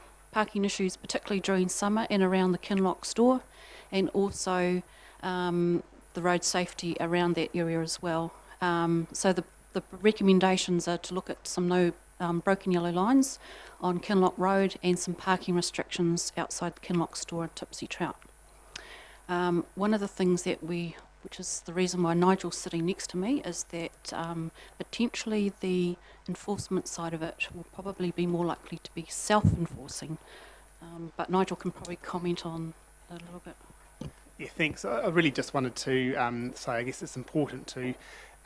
issues, particularly during summer and around the Kinloch store, and also the road safety around that area as well. So the recommendations are to look at some no broken yellow lines on Kinloch Road and some parking restrictions outside the Kinloch store in Tipsy Trout. One of the things that which is the reason why Nigel's sitting next to me, is that potentially the enforcement side of it will probably be more likely to be self-enforcing. But Nigel can probably comment on a little bit. Yeah, thanks. I really just wanted to say I guess it's important to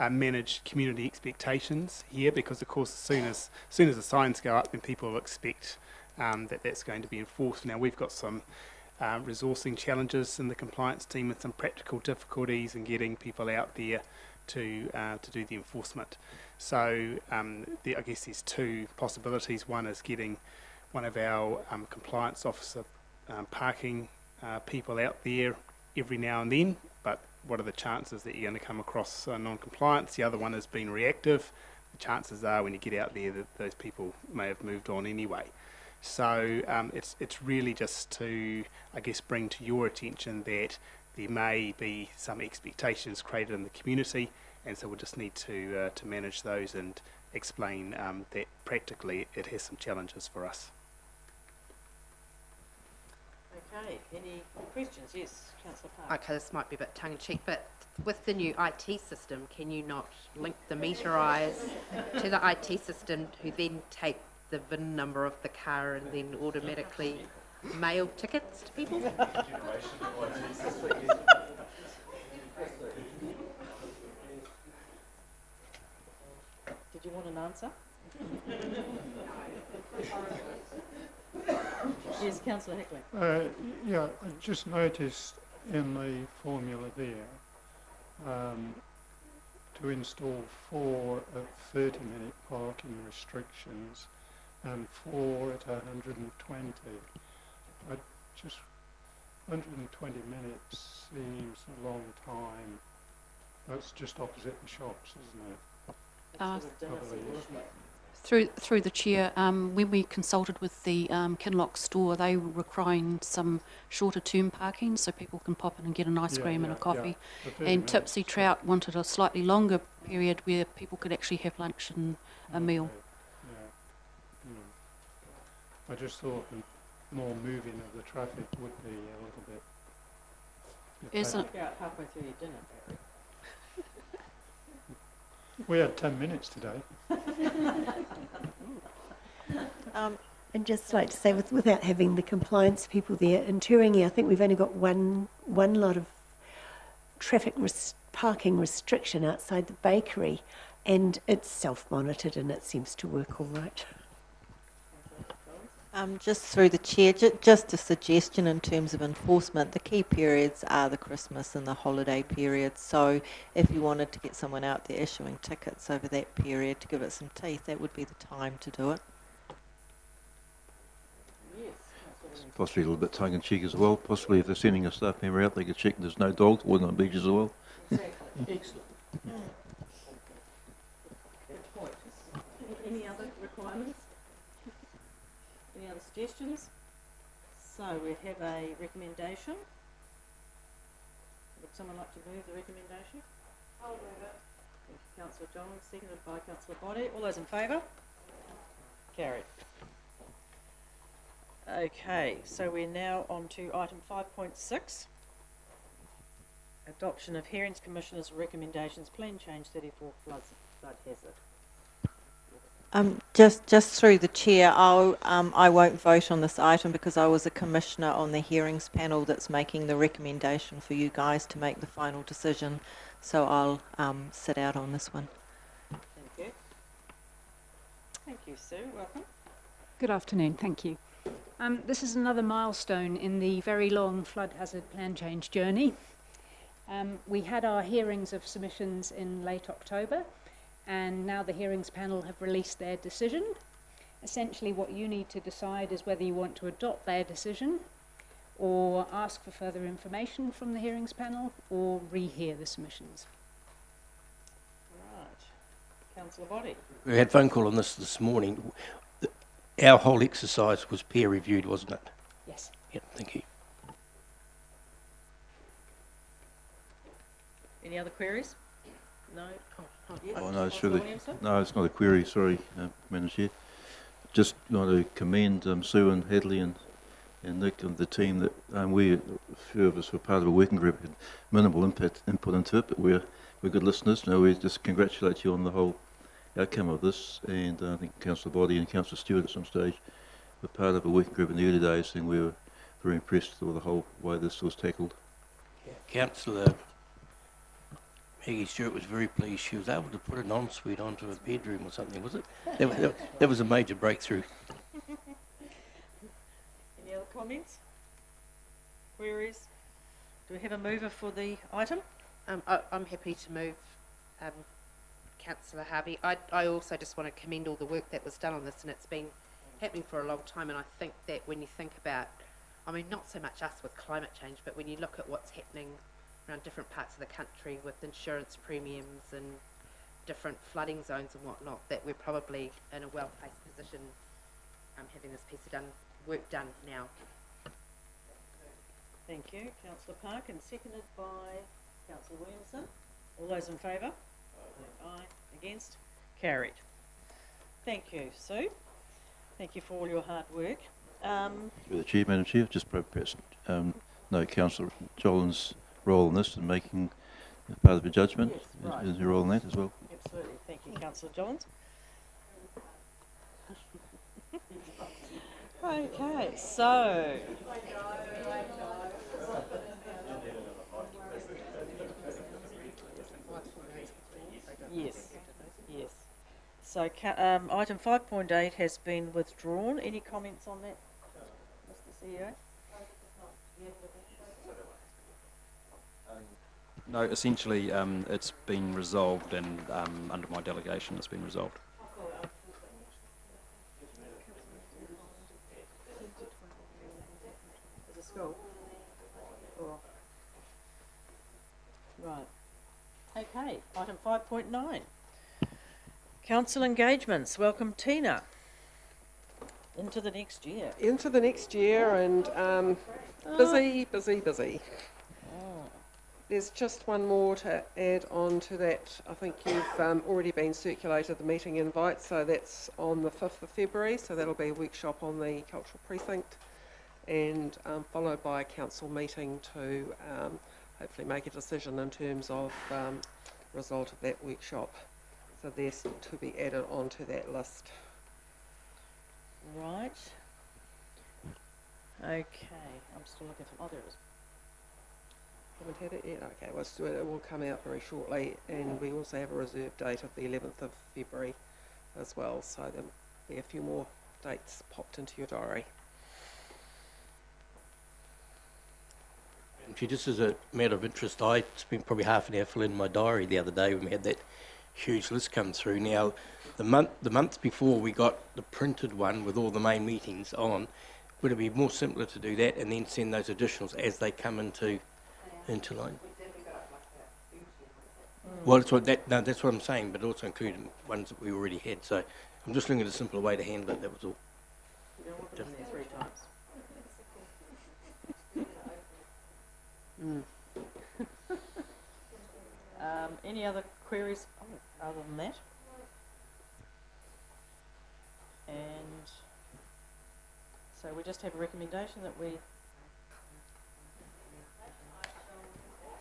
manage community expectations here, because of course as soon as the signs go up, then people will expect that's going to be enforced. Now we've got some resourcing challenges in the compliance team and some practical difficulties in getting people out there to do the enforcement. So I guess there's two possibilities. One is getting one of our compliance officer parking people out there every now and then, but what are the chances that you're going to come across non-compliance? The other one is being reactive. The chances are when you get out there that those people may have moved on anyway. So it's really just to, I guess, bring to your attention that there may be some expectations created in the community, and so we'll just need to manage those and explain that practically it has some challenges for us. Okay, any questions? Yes, Councillor Park. Okay, this might be a bit tongue-in-cheek, but with the new IT system, can you not link the meter eyes to the IT system, who then take the VIN number of the car and then automatically mail tickets to people? Did you want an answer? Yes, Councillor Hickley. Yeah, I just noticed in the formula there to install 4 at 30-minute parking restrictions and 4 at 120. I just 120 minutes seems a long time. That's just opposite the shops, isn't it? Through the chair, when we consulted with the Kinloch store, they were requiring some shorter term parking so people can pop in and get an ice cream and a coffee. And Tipsy Trout wanted a slightly longer period where people could actually have lunch and a meal. I just thought the more moving of the traffic would be a little bit. Isn't About halfway through your dinner, Barry. We had 10 minutes today. And just like to say, without having the compliance people there, in Turangi, I think we've only got one lot of parking restriction outside the bakery, and it's self-monitored and it seems to work all right. Just through the chair, just a suggestion in terms of enforcement. The key periods are the Christmas and the holiday periods. So if you wanted to get someone out there issuing tickets over that period to give it some teeth, that would be the time to do it. Possibly a little bit tongue-in-cheek as well. Possibly if they're sending a staff member out, they could check there's no dogs walking on beaches as well. Exactly. Excellent. Good point. Any other requirements? Any other suggestions? So we have a recommendation. Would someone like to move the recommendation? I'll move it. Thank you, Councillor John, seconded by Councillor Body. All those in favour? Carried. Okay, so we're now on to item 5.6. Adoption of Hearings Commissioner's recommendations, plan change 34 flood hazard. Just through the chair, I won't vote on this item because I was a commissioner on the hearings panel that's making the recommendation for you guys to make the final decision. So I'll sit out on this one. Thank you. Thank you, Sue. Welcome. Good afternoon. Thank you. This is another milestone in the very long flood hazard plan change journey. We had our hearings of submissions in late October, and now the hearings panel have released their decision. Essentially what you need to decide is whether you want to adopt their decision or ask for further information from the hearings panel or rehear the submissions. Right. Councillor Body. We had a phone call on this morning. Our whole exercise was peer reviewed, wasn't it? Yes. Yeah, thank you. Any other queries? No? Yes. Oh, no, it's really, Williamson? no, it's not a query, sorry, Madam Chair. Just want to commend Sue and Hadley and Nick and the team that a few of us were part of a working group, had minimal input into it, but we're good listeners. No, we just congratulate you on the whole outcome of this, and I think Councillor Body and Councillor Stewart at some stage were part of a working group in the early days, and we were very impressed with the whole way this was tackled. Yeah. Councillor Maggie Stewart was very pleased. She was able to put an ensuite onto a bedroom or something, was it? That was a major breakthrough. Any other comments? Queries? Do we have a mover for the item? I'm happy to move, Councillor Harvey. I also just want to commend all the work that was done on this, and it's been happening for a long time, and I think that when you think about, I mean, not so much us with climate change, but when you look at what's happening around different parts of the country with insurance premiums and different flooding zones and whatnot, that we're probably in a well-placed position having this piece of work done now. Thank you, Councillor Park, and seconded by Councillor Williamson. All those in favour? Aye. Against? Carried. Thank you, Sue. Thank you for all your hard work. Through the Chair, Madam Chair, just perhaps note Councillor Jolin's role in this and making part of the judgment. Yes, right. Is your role in that as well? Absolutely. Thank you, Councillor Johns. Okay, so yes. So item 5.8 has been withdrawn. Any comments on that, Mr. CEO? No, essentially, it's been resolved, and under my delegation, it's been resolved. As a school? Or- Right. Okay, item 5.9. Council engagements. Welcome, Tina. Into the next year. Into the next year, and busy. Oh. There's just one more to add on to that. I think you've already been circulated the meeting invite, so that's on the 5th of February, so that'll be a workshop on the cultural precinct, and followed by a council meeting to hopefully make a decision in terms of result of that workshop. So there's to be added onto that list. Right. Okay, I'm still looking for, oh, there it is. Haven't had it yet? Okay, well, so it will come out very shortly, and we also have a reserve date of the 11th of February as well, so there'll be a few more dates popped into your diary. Actually, just as a matter of interest, I spent probably half an hour filling in my diary the other day when we had that huge list come through. Now, the month before we got the printed one with all the main meetings on, would it be more simpler to do that and then send those additionals as they come into line? Well, that's what I'm saying, but also included ones that we already had. So I'm just looking at a simpler way to handle it. That was all. You don't want them there 3 times. Any other queries other than that? And so we just have a recommendation that we...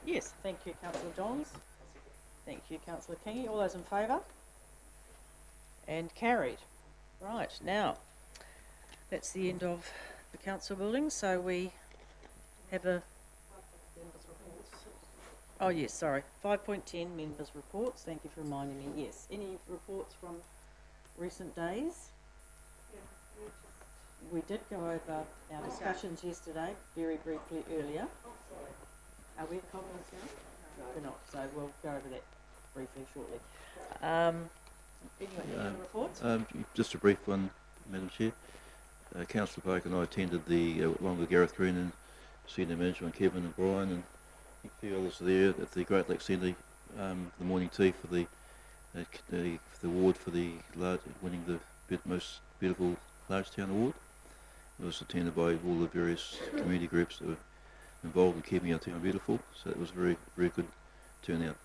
Yes, thank you, Councillor Johns. Thank you, Councillor Kingy. All those in favour? And carried. Right, now, that's the end of the council building, so we have a... Oh yes, sorry, 5.10 members' reports. Thank you for reminding me. Yes, any reports from recent days? We did go over our discussions yesterday, very briefly earlier. Are we at comments now? No, we're not, so we'll go over that briefly shortly. Anyway, any other reports? Just a brief one, Madam Chair. Councillor Park and I attended the, along with Gareth Green and Senior Management, Kevin and Brian, and a few others there at the Great Lakes Centre, the morning tea for the award for the winning the most beautiful large town award. It was attended by all the various community groups that were involved in keeping our town beautiful, so it was a very, very good turnout.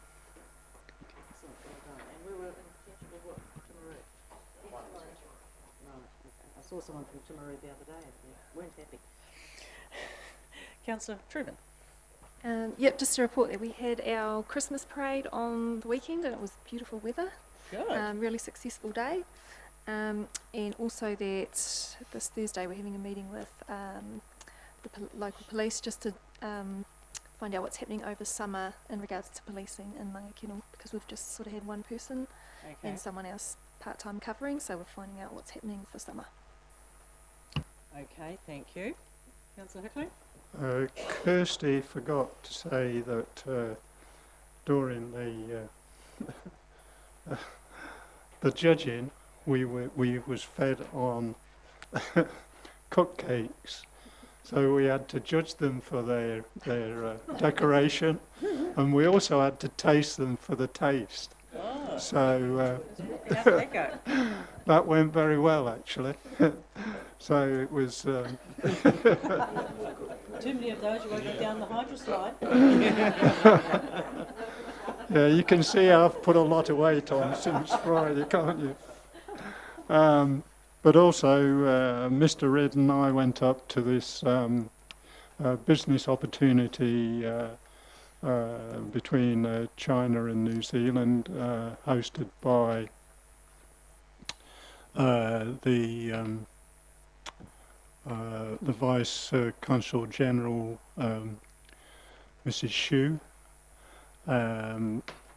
Excellent, well done. And we were in contention with what, Timaru? Right, okay. I saw someone from Timaru the other day and they weren't happy. Councillor Trewavas. Yep, just to report that we had our Christmas parade on the weekend and it was beautiful weather. Good. Really successful day. And also that this Thursday we're having a meeting with the local police just to find out what's happening over summer in regards to policing in Mangakino, because we've just sort of had one person and someone else part-time covering, so we're finding out what's happening for summer. Okay, thank you. Councillor Hickley? Kirsty forgot to say that during the judging, we was fed on cupcakes, so we had to judge them for their decoration, and we also had to taste them for the taste. Oh. So how did that go? that went very well, actually. So it was. Too many of those, you won't go down the hydro slide. Yeah, you can see I've put a lot of weight on since Friday, can't you? But also, Mr. Red and I went up to this business opportunity between China and New Zealand, hosted by the Vice Consul General, Mrs. Xu.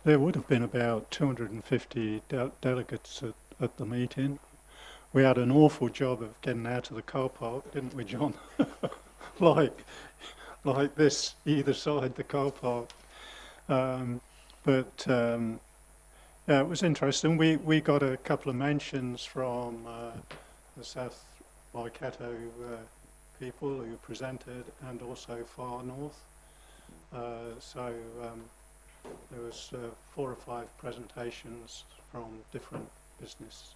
There would have been about 250 delegates at the meeting. We had an awful job of getting out of the car park, didn't we, John? like this, either side the car park. Yeah, it was interesting. We got a couple of mentions from the South Waikato people who presented, and also far north. There was 4 or 5 presentations from different business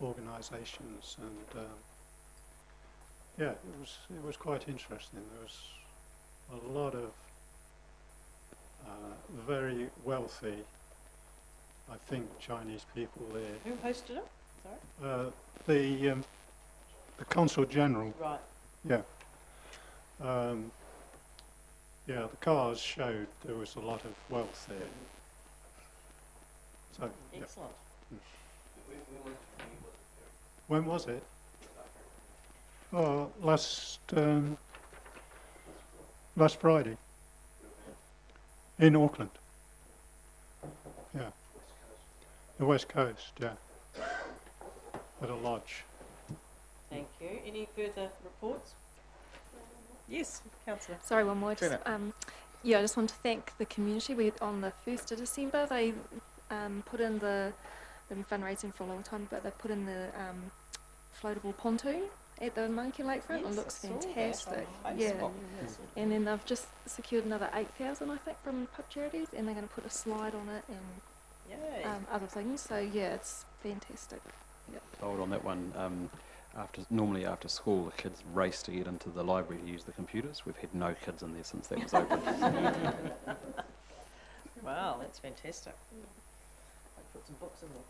organisations, and yeah, it was quite interesting. There was a lot of very wealthy, I think, Chinese people there. Who hosted it? Sorry. The Consul General. Right. Yeah. Yeah, the cars showed there was a lot of wealth there. So, excellent. Yeah. When was it? Oh, last Friday. In Auckland. Yeah. The West Coast, yeah. At a lodge. Thank you. Any further reports? Yes, Councillor. Sorry, one more. Trevor. Yeah, I just want to thank the community. On the 1st of December, they put in they've been fundraising for a long time, but they put in the floatable pontoon at the Mangakino lakefront. Yes, It looks I saw that fantastic. on Yeah. Facebook. And then they've just secured another 8,000, I think, from pub charities, and they're going to put a slide on it and Yay. other things. So yeah, it's fantastic. Yep. Hold on that one. Normally after school, the kids race to get into the library to use the computers. We've had no kids in there since that was open. Wow, that's fantastic. I'll put some books in there.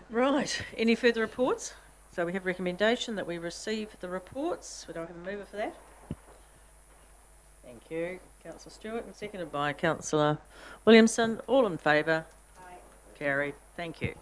Right, any further reports? So we have recommendation that we receive the reports. We don't have a mover for that. Thank you, Councillor Stewart, and seconded by Councillor Williamson. All in favour? Aye. Carried. Thank you.